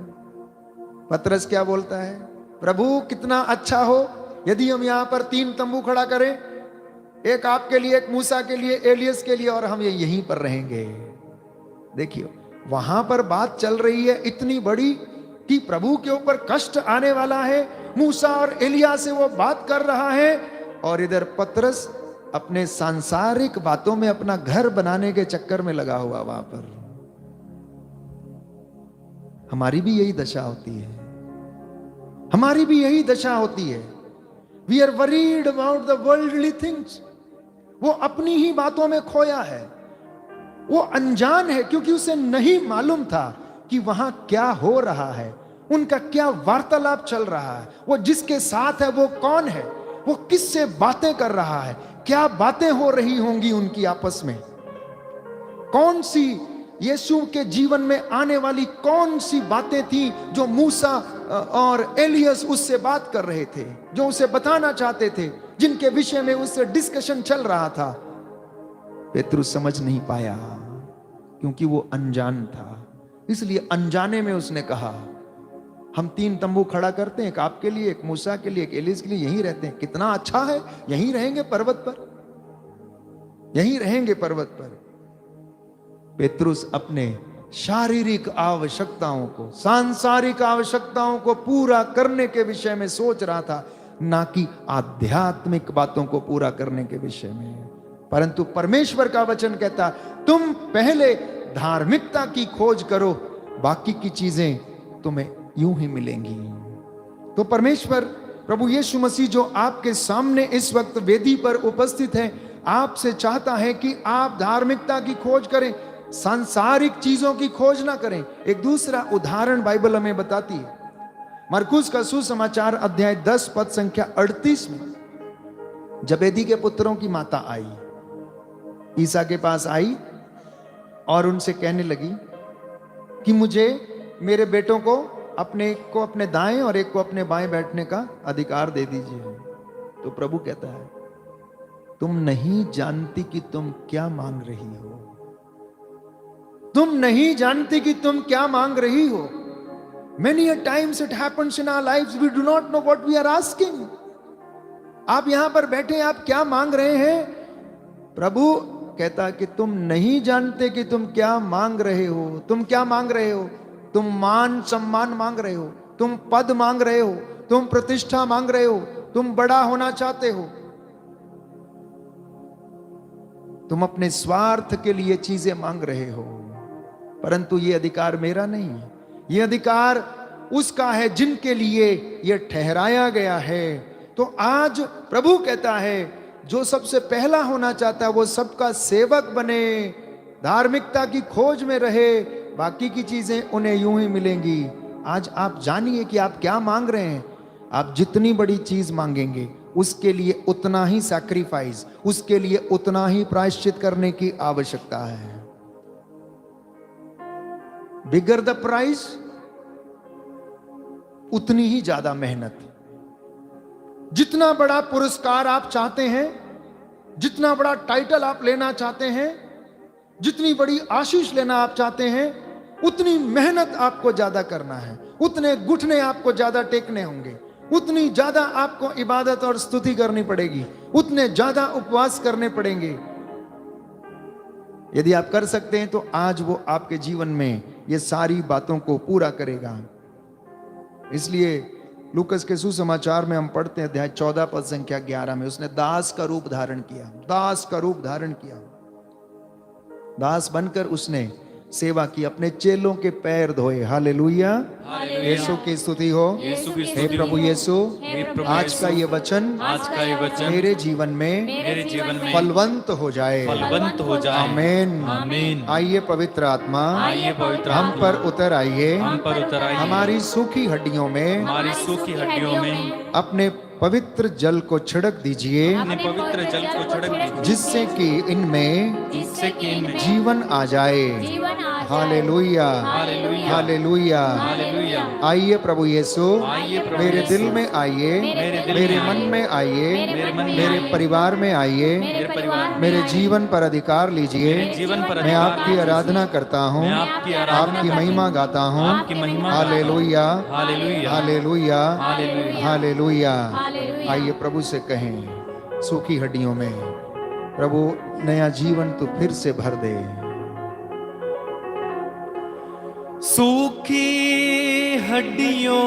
पतरस क्या बोलता है? प्रभु कितना अच्छा हो यदि हम यहां पर 3 तंबू खड़ा करें, एक आपके लिए, एक मूसा के लिए, एलियस के लिए, और हम यहीं पर रहेंगे। देखिए वहां पर बात चल रही है इतनी बड़ी कि प्रभु के ऊपर कष्ट आने वाला है। मूसा और एलिया से वो बात कर रहा है और इधर पतरस अपने सांसारिक बातों में अपना घर बनाने के चक्कर में लगा हुआ वहां पर। हमारी भी यही दशा होती है, हमारी भी यही दशा होती है। We are worried about the worldly things. वो अपनी ही बातों में खोया है, वो अनजान है क्योंकि उसे नहीं मालूम था कि वहां क्या हो रहा है, उनका क्या वार्तालाप चल रहा है, वो जिसके साथ है वो कौन है, वो किससे बातें कर रहा है, क्या बातें हो रही होंगी उनकी आपस में, कौन सी यीशु के जीवन में आने वाली कौन सी बातें थी जो मूसा और एलियस उससे बात कर रहे थे, जो उसे बताना चाहते थे, जिनके विषय में उससे डिस्कशन चल रहा था। पेतरुस समझ नहीं पाया क्योंकि वो अनजान था। इसलिए अनजाने में उसने कहा हम 3 तंबू खड़ा करते हैं, एक आपके लिए, एक मूसा के लिए, एक एलियस के लिए, यहीं रहते हैं। कितना अच्छा है, यहीं रहेंगे पर्वत पर, यहीं रहेंगे पर्वत पर। पेतरुस अपने शारीरिक आवश्यकताओं को, सांसारिक आवश्यकताओं को पूरा करने के विषय में सोच रहा था, ना कि आध्यात्मिक बातों को पूरा करने के विषय में। परंतु परमेश्वर का वचन कहता तुम पहले धार्मिकता की खोज करो, बाकी की चीजें तुम्हें यूं ही मिलेंगी। तो परमेश्वर प्रभु यीशु मसीह जो आपके सामने इस वक्त वेदी पर उपस्थित है, आपसे चाहता है कि आप धार्मिकता की खोज करें, सांसारिक चीजों की खोज ना करें। एक दूसरा उदाहरण बाइबल हमें बताती है। मरकुस का सुसमाचार अध्याय 10 पद संख्या 38 में जबेदी के पुत्रों की माता आई, ईसा के पास आई और उनसे कहने लगी कि मुझे मेरे बेटों को, अपने एक को अपने दाएं और एक को अपने बाएं बैठने का अधिकार दे दीजिए। तो प्रभु कहता है तुम नहीं जानती कि तुम क्या मांग रही हो, तुम नहीं जानती कि तुम क्या मांग रही हो। Many a times it happens in our lives, we do not know what we are asking. आप यहां पर बैठे, आप क्या मांग रहे हैं? प्रभु कहता कि तुम नहीं जानते कि तुम क्या मांग रहे हो। तुम क्या मांग रहे हो? तुम मान सम्मान मांग रहे हो, तुम पद मांग रहे हो, तुम प्रतिष्ठा मांग रहे हो, तुम बड़ा होना चाहते हो, तुम अपने स्वार्थ के लिए चीजें मांग रहे हो। परंतु ये अधिकार मेरा नहीं है, ये अधिकार उसका है जिनके लिए ये ठहराया गया है। तो आज प्रभु कहता है जो सबसे पहला होना चाहता है वो सबका सेवक बने, धार्मिकता की खोज में रहे, बाकी की चीजें उन्हें यूं ही मिलेंगी। आज आप जानिए कि आप क्या मांग रहे हैं। आप जितनी बड़ी चीज मांगेंगे उसके लिए उतना ही सैक्रिफाइस, उसके लिए उतना ही प्रायश्चित करने की आवश्यकता है। बिगर द प्राइस, उतनी ही ज्यादा मेहनत। जितना बड़ा पुरस्कार आप चाहते हैं, जितना बड़ा टाइटल आप लेना चाहते हैं, जितनी बड़ी आशीष लेना आप चाहते हैं, उतनी मेहनत आपको ज्यादा करना है, उतने घुटने आपको ज्यादा टेकने होंगे, उतनी ज्यादा आपको इबादत और स्तुति करनी पड़ेगी, उतने ज्यादा उपवास करने पड़ेंगे। यदि आप कर सकते हैं तो आज वो आपके जीवन में ये सारी बातों को पूरा करेगा। इसलिए लूकस के सुसमाचार में हम पढ़ते हैं अध्याय 14 पद संख्या 11 में, उसने दास का रूप धारण किया, दास का रूप धारण किया। दास बनकर उसने सेवा की, अपने चेलों के पैर धोए। हालेलुया, यीशु की स्तुति हो। हे प्रभु यीशु, आज का ये वचन मेरे जीवन में फलवंत हो जाए, आमीन आमीन। आइए पवित्र आत्मा हम पर उतर आइए, हमारी सूखी हड्डियों में अपने पवित्र जल को छिड़क दीजिए, जिससे कि इनमें जीवन आ जाए। Hallelujah hallelujah. आइए प्रभु यीशु, मेरे दिल में आइए, मेरे मन में आइए, मेरे परिवार में आइए, मेरे जीवन पर अधिकार लीजिए। मैं आपकी आराधना करता हूँ, आपकी महिमा गाता हूँ। Hallelujah hallelujah hallelujah. आइए प्रभु से कहें, सूखी हड्डियों में प्रभु नया जीवन तो फिर से भर दे। सूखी हड्डियों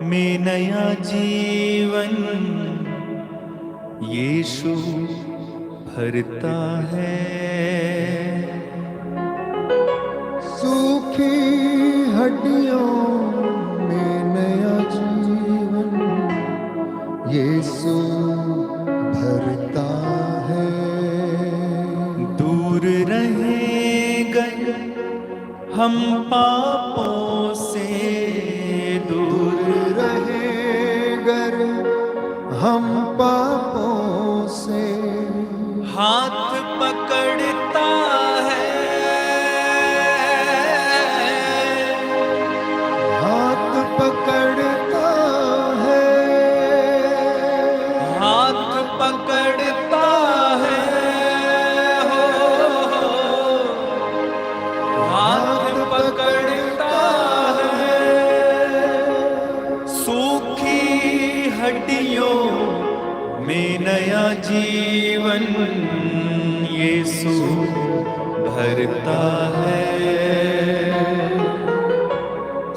में नया जीवन यीशु भरता है। सूखी हड्डियों में नया जीवन यीशु भरता है। दूर रहेंगे हम पापों से, दूर रहेंगे हम पापों से। हाथ पकड़ता है, हाथ पकड़ता है, हाथ पकड़ता है, हाथ पकड़ता है। सूखी हड्डियों में नया जीवन यीशु भरता है।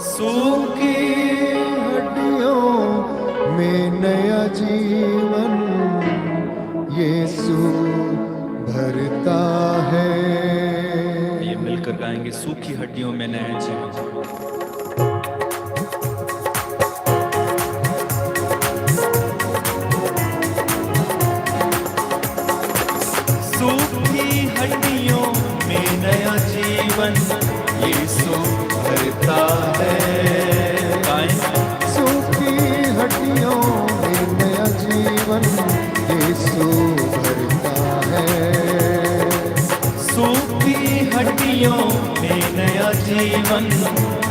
सूखी हड्डियों में नया जीवन यीशु भरता है। ये मिलकर गाएंगे, सूखी हड्डियों में नया जीवन। सूखी हड्डियों में नया जीवन यीशु भरता है। सूखी हड्डियों में नया जीवन यीशु भरता है। सूखी हड्डियों में नया जीवन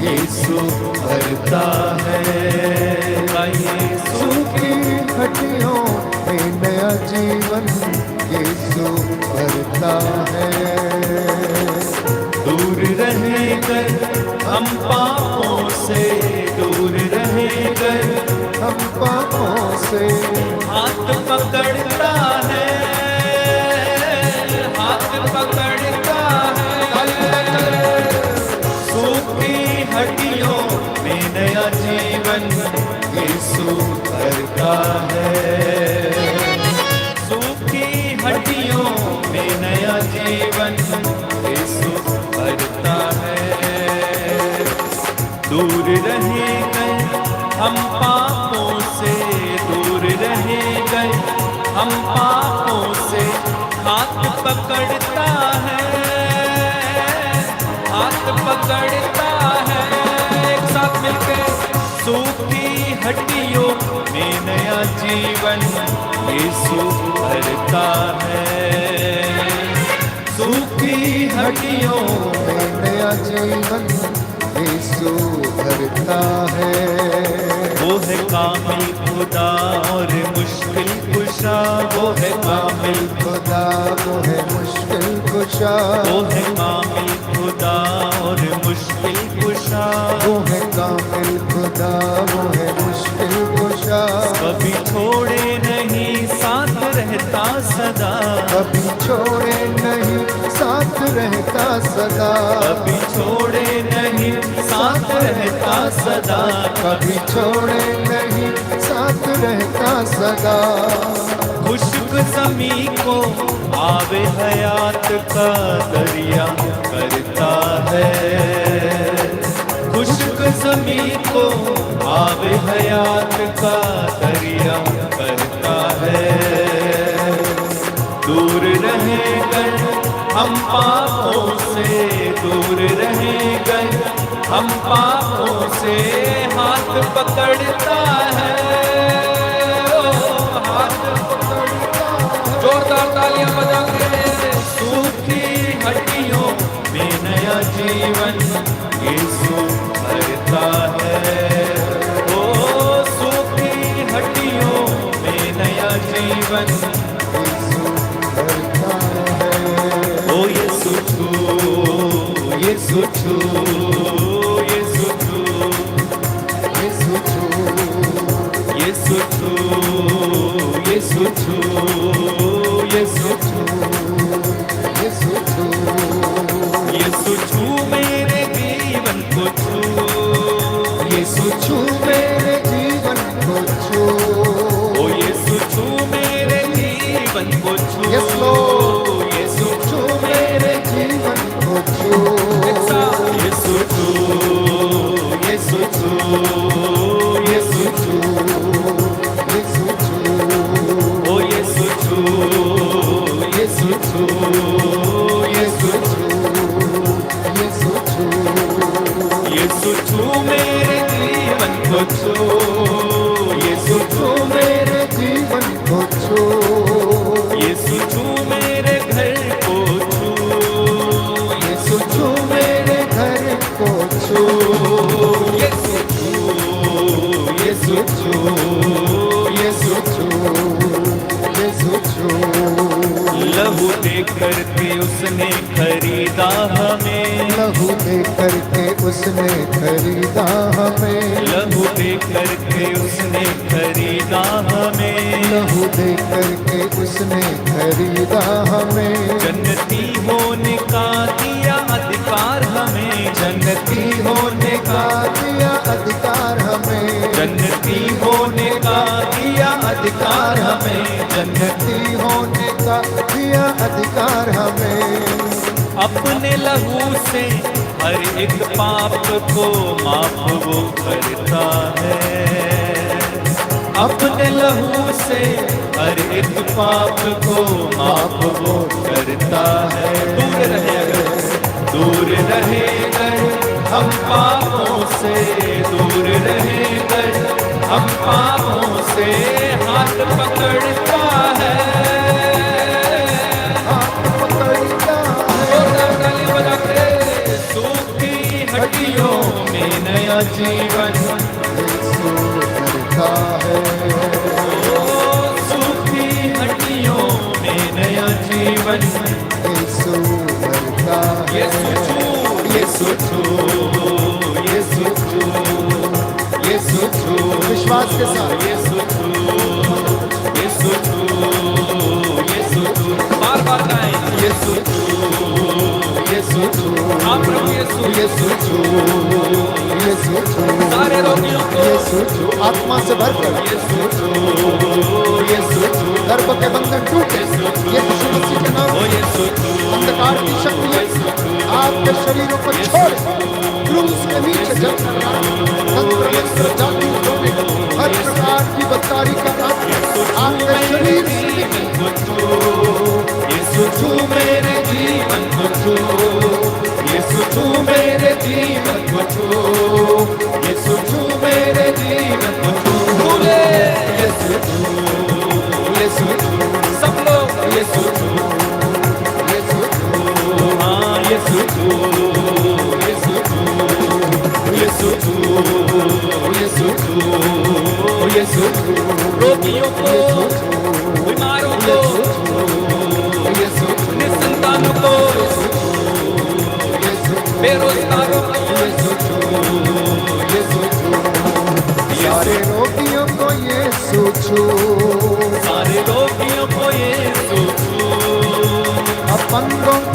यीशु भरता है। सूखी हड्डियों में नया जीवन यीशु भरता है। दूर रहेकर हम पापों से, दूर रहेकर हम पापों से। हाथ पकड़ता है, हाथ पकड़ता है। सूखी हड्डियों में नया जीवन यीशु भरता है। सूखी हड्डियों में नया जीवन यीशु भरता है। दूर रहेंगे हम पापों से, दूर रहेंगे हम पापों से। हाथ पकड़ता है, हाथ पकड़ता है। एक साथ मिलकर, सूखी हड्डियों में नया जीवन यीशु भरता है। सूखी हड्डियों में नया जीवन यीशु भरता है। वो है कामिल खुदा और मुश्किल कुशा, वो है कामिल खुदा, वो है मुश्किल कुशा। वो है कामिल खुदा और मुश्किल कुशा। वो है कामिल खुदा, वो है मुश्किल कुशा। कभी छोड़े नहीं, साथ रहता सदा। कभी छोड़े नहीं, साथ रहता सदा, कभी छोड़े नहीं साथ रहता सदा, कभी छोड़े नहीं साथ रहता सदा। खुश्क ज़मीं को आवे हयात का दरिया करता है, खुश्क ज़मीं को आवे हयात का दरिया करता है। दूर रहेंगे हम पापों से, दूर रहेंगे हम पापों से, हाथ पकड़ता है, हाथ पकड़ता है। जोरदार तालियां बजा के। सूखी हड्डियों में नया जीवन यीशु भरता है, ओ सूखी हड्डियों में नया जीवन यीशु भरता है। ओ यीशु छू, यीशु छू, यीशु छू, यीशु छू, यीशु छू, यीशु छू, यीशु छू, यीशु छू, यीशु छू मेरे जीवन को छू, यीशु छू मेरे जीवन को छू। ओ यीशु छू मेरे जीवन को छू, Yes, Lord. यीशु छू मेरे जीवन को छू। यीशु छू, यीशु छू, यीशु छू, यीशु छू, ओ यीशु छू, यीशु छू, यीशु छू, यीशु छू, यीशु छू मेरे जीवन को छू, यीशु छू मेरे जीवन को छू। यीशु छू मेरे घर को छू, यीशु छू मेरे घर को छू। यीशु छू, यीशु छू, यीशु छू, यीशु छू, लहू देकर के उसने खरीदा हमें, लहू दे करके उसने खरीदा हमें, लहू देकर के उसने खरीदा हमें, लहू दे करके उसने खरीदा हमें। जन्नती होने का दिया अधिकार हमें, जन्नती होने का, दिया अधिकार हमें, जन्नती होने का दिया अधिकार हमें, जन्नती होने का दिया अधिकार हमें। अपने लहू से हर एक पाप को माफ वो करता है, अपने लहू से हर एक पाप को माफ वो करता है। दूर रहे अगर, दूर रहे अगर हम पापों से, दूर रहे अगर हम पापों से, हाथ पकड़ता है, हाथ पकड़ता है। सूखी हड्डियों में नया जीवन यीशु करता है, सूखी हड्डियों में नया जीवन यीशु करता है। यीशु छू, यीशु छू, यीशु छू, यीशु छू, विश्वास के साथ यीशु छू, यीशु छू, यीशु छू, बार बार गाएं, यीशु छू, यीशु छू, आप प्रभु यीशु, यीशु छू, यीशु छू, सारे रोगियों को यीशु छू, आत्मा से भरकर यीशु छू, यीशु छू, गर्भ के बंधन टूटे यीशु मसीह के नाम। ओ यीशु छू, अंधकार की शक्तियां आपके शरीरों को छोड़ क्रूस के नीचे जल तंत्र मंत्र जादू टोने हर प्रकार की बदकारी का आपके शरीर से निकले। यीशु छू मेरे जीवन को छू, यीशु छू मेरे जीवन को छू, यीशु छू मेरे जीवन को छू, बोले यीशु छू, यीशु छू, सब लोग यीशु छू, यीशु छू, हाँ यीशु छू, यीशु छू, यीशु छू, यीशु छू, यीशु छू, रोगियों को, बीमारों को, निसंतानों को, बेरोजगारों को, सारे रोगियों को यीशु छू, सारे रोगियों को यीशु छू, अपंगों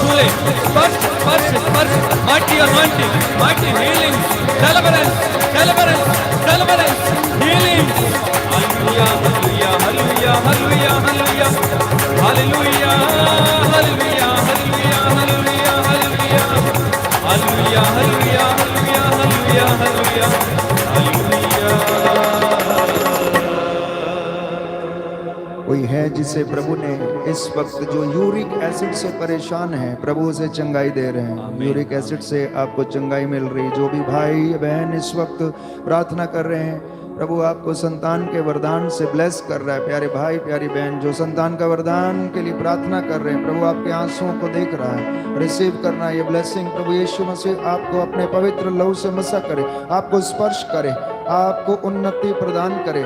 छूले, स्पर्श स्पर्श स्पर्श, mighty anointing, mighty healing, deliverance, deliverance, deliverance, healing. Hallelujah, hallelujah, hallelujah, hallelujah, hallelujah, hallelujah, hallelujah, hallelujah, hallelujah, hallelujah, hallelujah, hallelujah, hallelujah, hallelujah, hallelujah. कोई है जिसे प्रभु ने इस वक्त जो यूरिक एसिड से परेशान है, प्रभु उसे चंगाई दे रहे हैं। यूरिक एसिड से आपको चंगाई मिल रही। जो भी भाई बहन इस वक्त प्रार्थना कर रहे हैं, प्रभु आपको संतान के वरदान से ब्लेस कर रहा है। प्यारे भाई प्यारी बहन जो संतान का वरदान के लिए प्रार्थना कर रहे हैं, प्रभु आपके आंसुओं को देख रहा है। रिसीव करना ये ब्लेसिंग। प्रभु यीशु मसीह आपको अपने पवित्र लहू से मसा करे, आपको स्पर्श करे, आपको उन्नति प्रदान करे।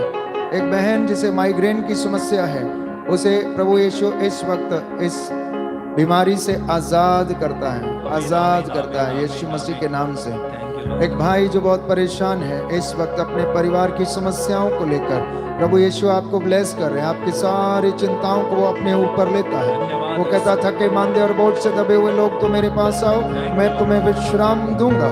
एक बहन जिसे माइग्रेन की समस्या है, उसे प्रभु यीशु इस वक्त इस बीमारी से आजाद करता है, आजाद करता है यीशु मसीह के नाम से। एक भाई जो बहुत परेशान है इस वक्त अपने परिवार की समस्याओं को लेकर, प्रभु यीशु आपको ब्लेस कर रहे हैं। आपकी सारी चिंताओं को वो अपने ऊपर लेता है। वो कहता थके मांदे और बोझ से दबे हुए लोग तो मेरे पास आओ, मैं तुम्हें विश्राम दूंगा।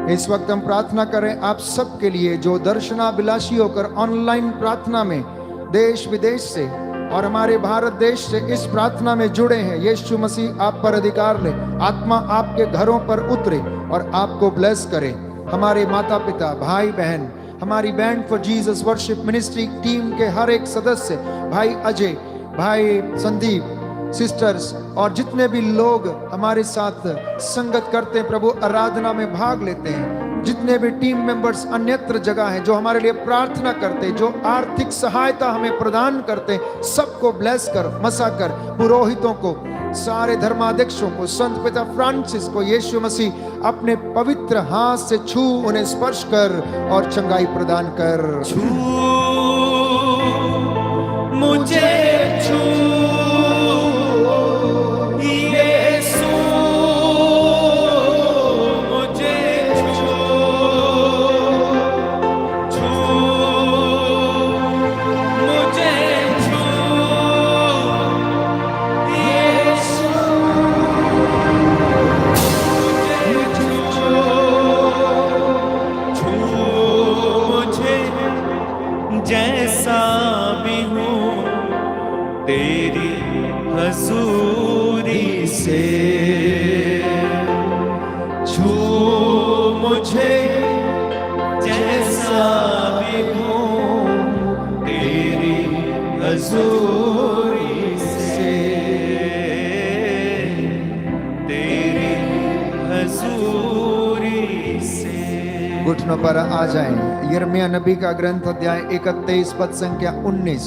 इस वक्त हम प्रार्थना करें आप सबके लिए जो दर्शनाभिलाषी होकर ऑनलाइन प्रार्थना में देश विदेश से और हमारे भारत देश से इस प्रार्थना में जुड़े हैं। यीशु मसीह आप पर अधिकार ले, आत्मा आपके घरों पर उतरे और आपको ब्लेस करे। हमारे माता पिता, भाई बहन, हमारी band for Jesus worship ministry team के हर एक सदस्य, भाई अजय, भाई संदीप, सिस्टर्स और जितने भी लोग हमारे साथ संगत करते हैं, प्रभु आराधना में भाग लेते हैं, जितने भी टीम मेंबर्स अन्यत्र जगह हैं जो हमारे लिए प्रार्थना करते हैं, जो आर्थिक सहायता हमें प्रदान करते हैं, सबको ब्लेस कर, मसा कर। पुरोहितों को, सारे धर्माध्यक्षों को, संत पिता फ्रांसिस को यीशु मसीह अपने पवित्र हाथ से छू, उन्हें स्पर्श कर और चंगाई प्रदान कर। छू मुझे, छू जैसा भी हूँ तेरी हजूरी से, छू मुझे जैसा भी हूँ तेरी हजूरी से, तेरी हजूरी से। घुटनों पर आ जाएं। यिर्मयाह नबी का ग्रंथ अध्याय 31 पद संख्या 19।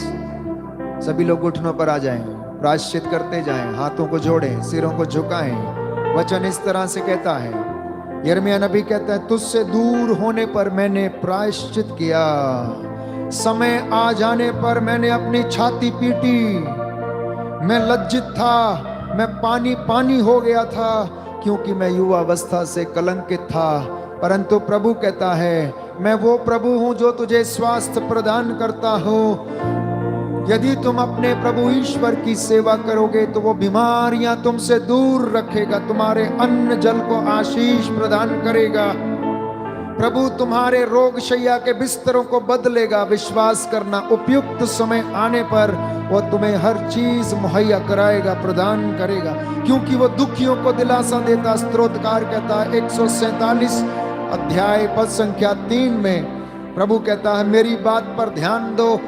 सभी लोग घुटनों पर आ जाएं, प्रायश्चित करते जाएं, हाथों को जोड़ें, सिरों को झुकाएं। वचन इस तरह से कहता है, यिर्मयाह नबी कहता है, तुझसे दूर होने पर मैंने प्रायश्चित किया, समय आ जाने पर मैंने अपनी छाती पीटी। मैं लज्जित था, मैं पानी पानी हो गया था, क्योंकि मैं युवावस्था से कलंकित था। परंतु प्रभु कहता है, मैं वो प्रभु हूं जो तुझे स्वास्थ्य प्रदान करता हूं। यदि तुम अपने प्रभु ईश्वर की सेवा करोगे तो वो बीमारियां तुमसे दूर रखेगा, तुम्हारे अन्न जल को आशीष प्रदान करेगा। प्रभु तुम्हारे रोग शैया के बिस्तरों को बदलेगा। विश्वास करना, उपयुक्त समय आने पर वो तुम्हें हर चीज मुहैया कराएगा, प्रदान करेगा, क्योंकि वो दुखियों को दिलासा देता। स्तोत्रकार कहता है 147 अध्याय पद संख्या 3 में प्रभु कहता है, मेरी बात पर ध्यान दो,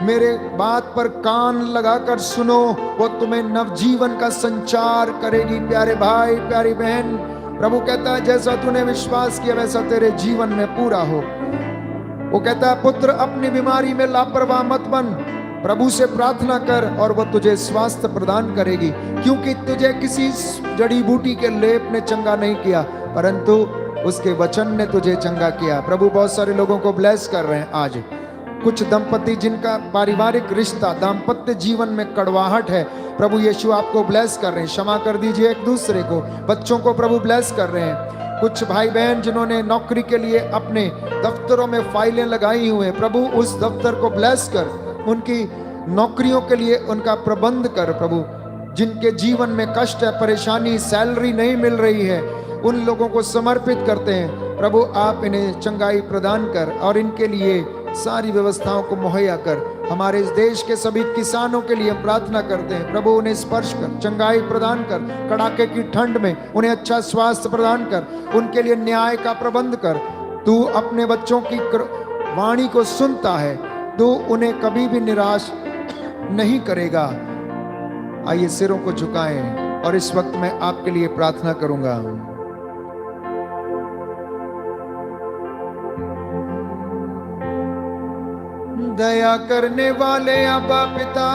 मेरे बात पर कान लगाकर सुनो, वो तुम्हें नवजीवन का संचार करेगी। प्यारे भाई प्यारी बहन, प्रभु कहता है जैसा तूने विश्वास किया वैसा तेरे जीवन में पूरा हो। वो कहता है, पुत्र अपनी बीमारी में लापरवाह मत बन, प्रभु से प्रार्थना कर और वो तुझे स्वास्थ्य प्रदान करेगी, क्योंकि तुझे किसी जड़ी बूटी के लेप ने चंगा नहीं किया, परंतु उसके वचन ने तुझे चंगा किया। प्रभु बहुत सारे लोगों को ब्लेस कर रहे हैं आज। कुछ दंपति जिनका पारिवारिक रिश्ता, दाम्पत्य जीवन में कड़वाहट है, प्रभु यीशु आपको ब्लेस कर रहे हैं। क्षमा कर दीजिए एक दूसरे को। बच्चों को प्रभु ब्लेस कर रहे हैं। कुछ भाई बहन जिन्होंने नौकरी के लिए अपने दफ्तरों में फाइलें लगाई हुई हैं, प्रभु उस दफ्तर को ब्लेस कर, उनकी नौकरियों के लिए उनका प्रबंध कर। प्रभु जिनके जीवन में कष्ट है, परेशानी, सैलरी नहीं मिल रही है, उन लोगों को समर्पित करते हैं। प्रभु आप इन्हें चंगाई प्रदान कर और इनके लिए सारी व्यवस्थाओं को मुहैया कर। हमारे इस देश के सभी किसानों के लिए हम प्रार्थना करते हैं, प्रभु उन्हें स्पर्श कर, चंगाई प्रदान कर, कड़ाके की ठंड में उन्हें अच्छा स्वास्थ्य प्रदान कर, उनके लिए न्याय का प्रबंध कर। तू अपने बच्चों की वाणी को सुनता है, तू उन्हें कभी भी निराश नहीं करेगा। आइए सिरों को झुकाएं और इस वक्त मैं आपके लिए प्रार्थना करूंगा। दया करने वाले अब्बा पिता,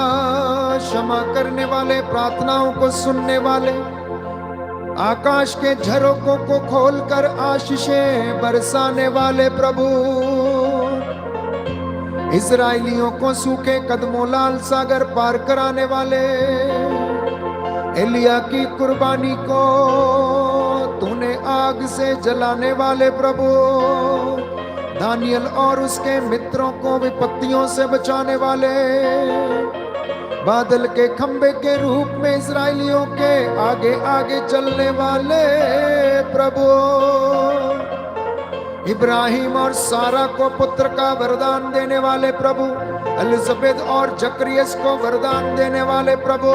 क्षमा करने वाले, प्रार्थनाओं को सुनने वाले, आकाश के झरोकों को खोलकर आशीषें बरसाने वाले प्रभु, इस्राएलियों को सूखे कदमों लाल सागर पार कराने वाले, एलिया की कुर्बानी को तूने आग से जलाने वाले प्रभु, दानियल और उसके मित्रों को विपत्तियों से बचाने वाले, बादल के खंबे के रूप में इस्राएलियों के आगे आगे चलने वाले प्रभु, इब्राहिम और सारा को पुत्र का वरदान देने वाले प्रभु, एलिजाबेथ और जकरियस को वरदान देने वाले प्रभु,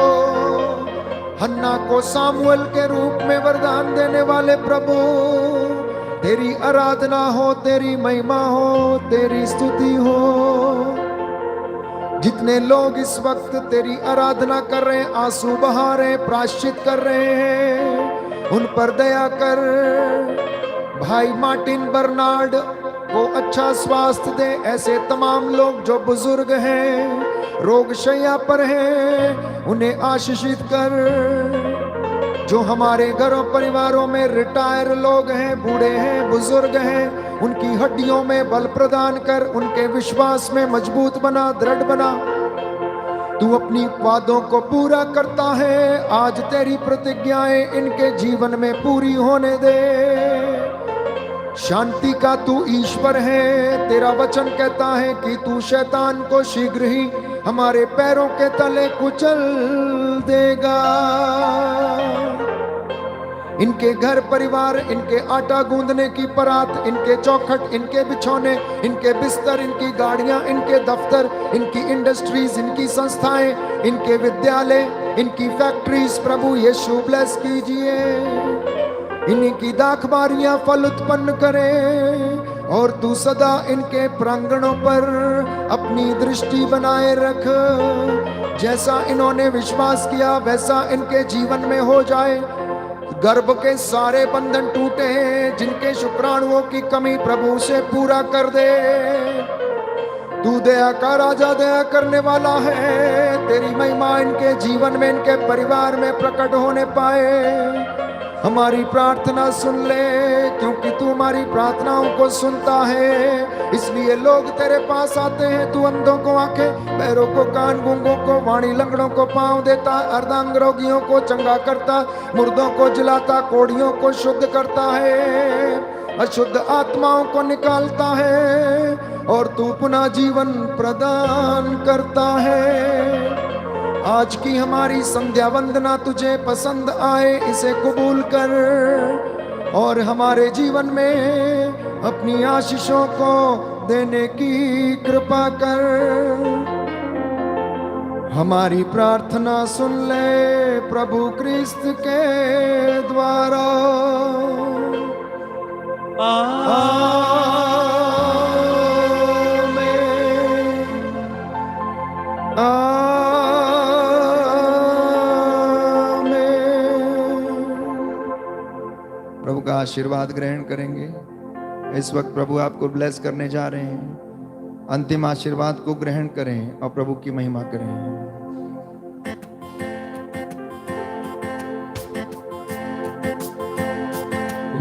हन्ना को सामुएल के रूप में वरदान देने वाले प्रभु, तेरी आराधना हो, तेरी महिमा हो, तेरी स्तुति हो। जितने लोग इस वक्त तेरी आराधना कर रहे हैं, आंसू बहा रहे हैं, प्रायश्चित कर रहे हैं, उन पर दया कर। भाई मार्टिन बर्नार्ड को अच्छा स्वास्थ्य दे। ऐसे तमाम लोग जो बुजुर्ग हैं, रोग शैया पर हैं, उन्हें आशीषित कर। जो हमारे घरों परिवारों में रिटायर लोग हैं, बूढ़े हैं, बुजुर्ग हैं, उनकी हड्डियों में बल प्रदान कर, उनके विश्वास में मजबूत बना, दृढ़ बना। तू अपनी वादों को पूरा करता है। आज तेरी प्रतिज्ञाएं इनके जीवन में पूरी होने दे। शांति का तू ईश्वर है। तेरा वचन कहता है कि तू शैतान को शीघ्र ही हमारे पैरों के तले कुचल देगा। इनके घर परिवार, इनके आटा गूंदने की परात, इनके चौखट, इनके बिछौने, इनके बिस्तर, इनकी गाड़ियां, इनके दफ्तर, इनकी इंडस्ट्रीज, इनकी संस्थाएं, इनके विद्यालय, इनकी फैक्ट्रीज, प्रभु यीशु ब्लेस कीजिए। इनकी दाखबारियां फल उत्पन्न करे और तू सदा इनके प्रांगणों पर अपनी दृष्टि बनाए रख। जैसा इन्होंने विश्वास किया वैसा इनके जीवन में हो जाए। गर्भ के सारे बंधन टूटे हैं, जिनके शुक्राणुओं की कमी प्रभु से पूरा कर दे। तू दया का राजा, दया करने वाला है। तेरी महिमा इनके जीवन में, इनके परिवार में प्रकट होने पाए। हमारी प्रार्थना सुन ले, क्योंकि तू हमारी प्रार्थनाओं को सुनता है। इसलिए लोग तेरे पास आते हैं। तू अंधों को आंखें, पैरों को कान, गूंगों को वाणी, लंगड़ों को पांव देता, अर्धांग रोगियों को चंगा करता, मुर्दों को जिलाता, कोढ़ियों को शुद्ध करता है, अशुद्ध आत्माओं को निकालता है और तू पुनः जीवन प्रदान करता है। आज की हमारी संध्या वंदना तुझे पसंद आए, इसे कबूल कर और हमारे जीवन में अपनी आशीषों को देने की कृपा कर। हमारी प्रार्थना सुन ले प्रभु क्रिस्त के द्वारा। प्रभु का आशीर्वाद ग्रहण करेंगे। इस वक्त प्रभु आपको ब्लेस करने जा रहे हैं। अंतिम आशीर्वाद को ग्रहण करें और प्रभु की महिमा करें।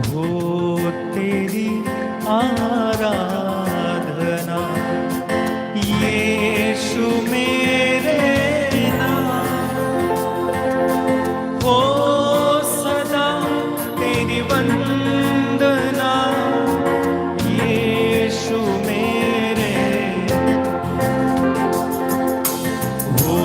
हो तेरी आराधना यीशु मेरे नाम, हो सदा तेरी वंदना यीशु मेरे, हो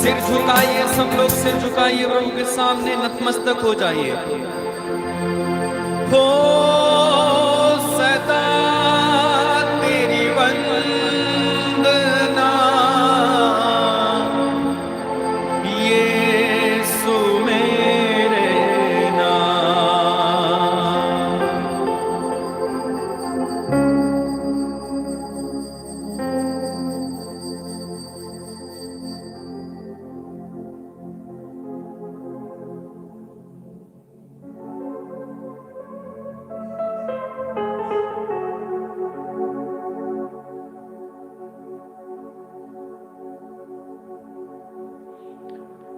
सिर झुकाइए, सब लोग सिर झुकाइए प्रभु के सामने, नतमस्तक हो जाइए। हो सदा तेरी वंदना यीशु मेरे नाम।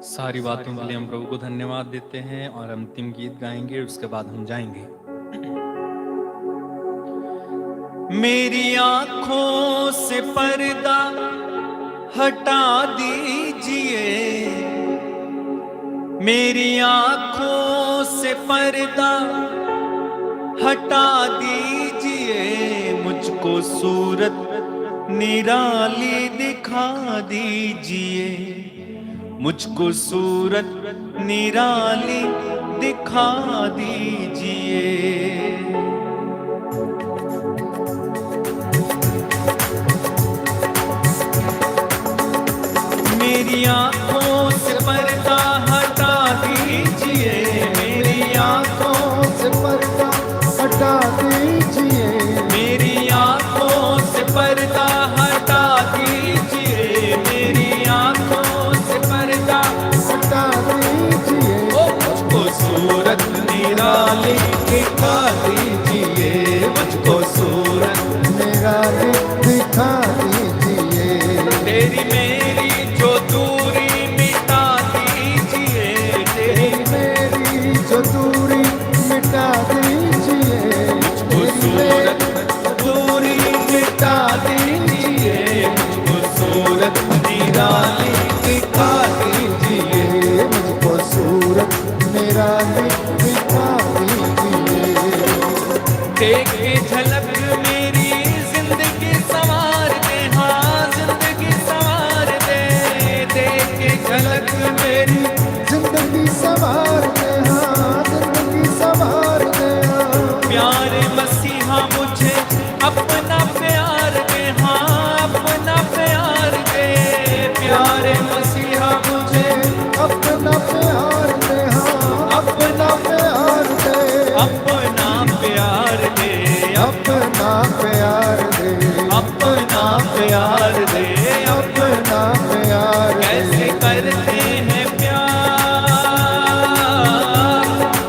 सारी बातों के लिए हम प्रभु को धन्यवाद देते हैं और अंतिम गीत गाएंगे, उसके बाद हम जाएंगे। मेरी आंखों से पर्दा हटा दीजिए, मेरी आंखों से पर्दा हटा दीजिए, मुझको सूरत निराली दिखा दीजिए, मुझको सूरत निराली दिखा दीजिए। मेरी आंखों से पर्दा हटा दीजिए, मेरी आंखों से पर्दा हटा दीजिए, मेरी आंखों से पर्दा हटा दीजिए, मेरी आंखों से पर्दा हटा दीजिए, मुझको सूरत निराली दिखा दीजिए, मुझको सूरत निराली दिखा दीजिए, तेरी मेरी जो दूरी मिटा दीजिए, तेरी मेरी जो दूरी मिटा दीजिए, मुझको सूरत दूरी मिटा दीजिए, मुझको सूरत निराली दिखा दीजिए। मुझको सूरत निराली दिखा दीजिए। देख के झलक मेरी जिंदगी संवार दे, हाँ जिंदगी संवार दे, देख के झलक मेरी जिंदगी संवार दे, हाँ जिंदगी संवार दे, हाँ प्यारे मसीहा मुझे अपना प्यार दे, हाँ अपना प्यार दे, प्यारे मसीहा मुझे अपना प्यार दे, हाँ अपना प्यार दे, अपना प्यार दे, अपना प्यार दे, अपना प्यार दे, अपना प्यार दे। कैसे करते हैं प्यार,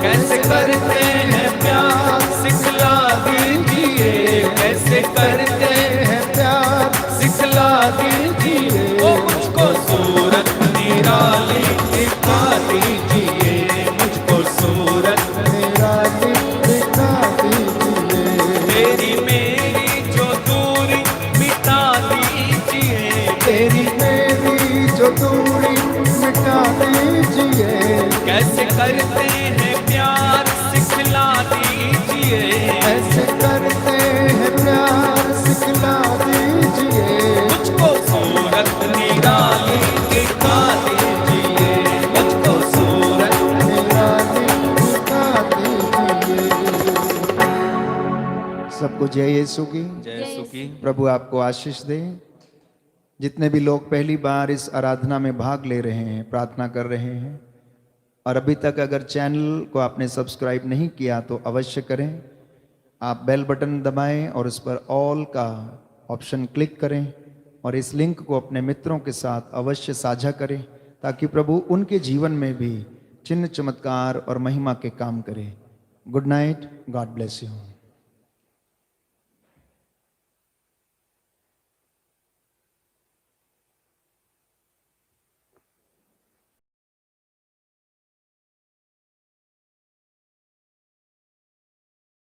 कैसे करते हैं प्यार सिखला दीजिए, कैसे करते हैं प्यार सिखला दीजिए, वो मुझको सूरत निराली दिखा दीजिए, मुझको सूरत निराली दिखा दीजिए, तेरी मेरी जो दूरी मिटा दीजिए, तेरी मेरी जो दूरी मिटा दीजिए, कैसे करते हैं प्यार सिखला दीजिए, ऐसे करते हैं प्यार सिखला दीजिए, मुझको सूरत निराली दिखा दीजिए, मुझको सूरत निराली दिखा दीजिए। सबको जय यीशु की। जय सुखी। प्रभु आपको आशीष दे। जितने भी लोग पहली बार इस आराधना में भाग ले रहे हैं, प्रार्थना कर रहे हैं, और अभी तक अगर चैनल को आपने सब्सक्राइब नहीं किया तो अवश्य करें। आप बेल बटन दबाएं और उस पर ऑल का ऑप्शन क्लिक करें और इस लिंक को अपने मित्रों के साथ अवश्य साझा करें, ताकि प्रभु उनके जीवन में भी चिन्ह चमत्कार और महिमा के काम करे। Good night, God bless you.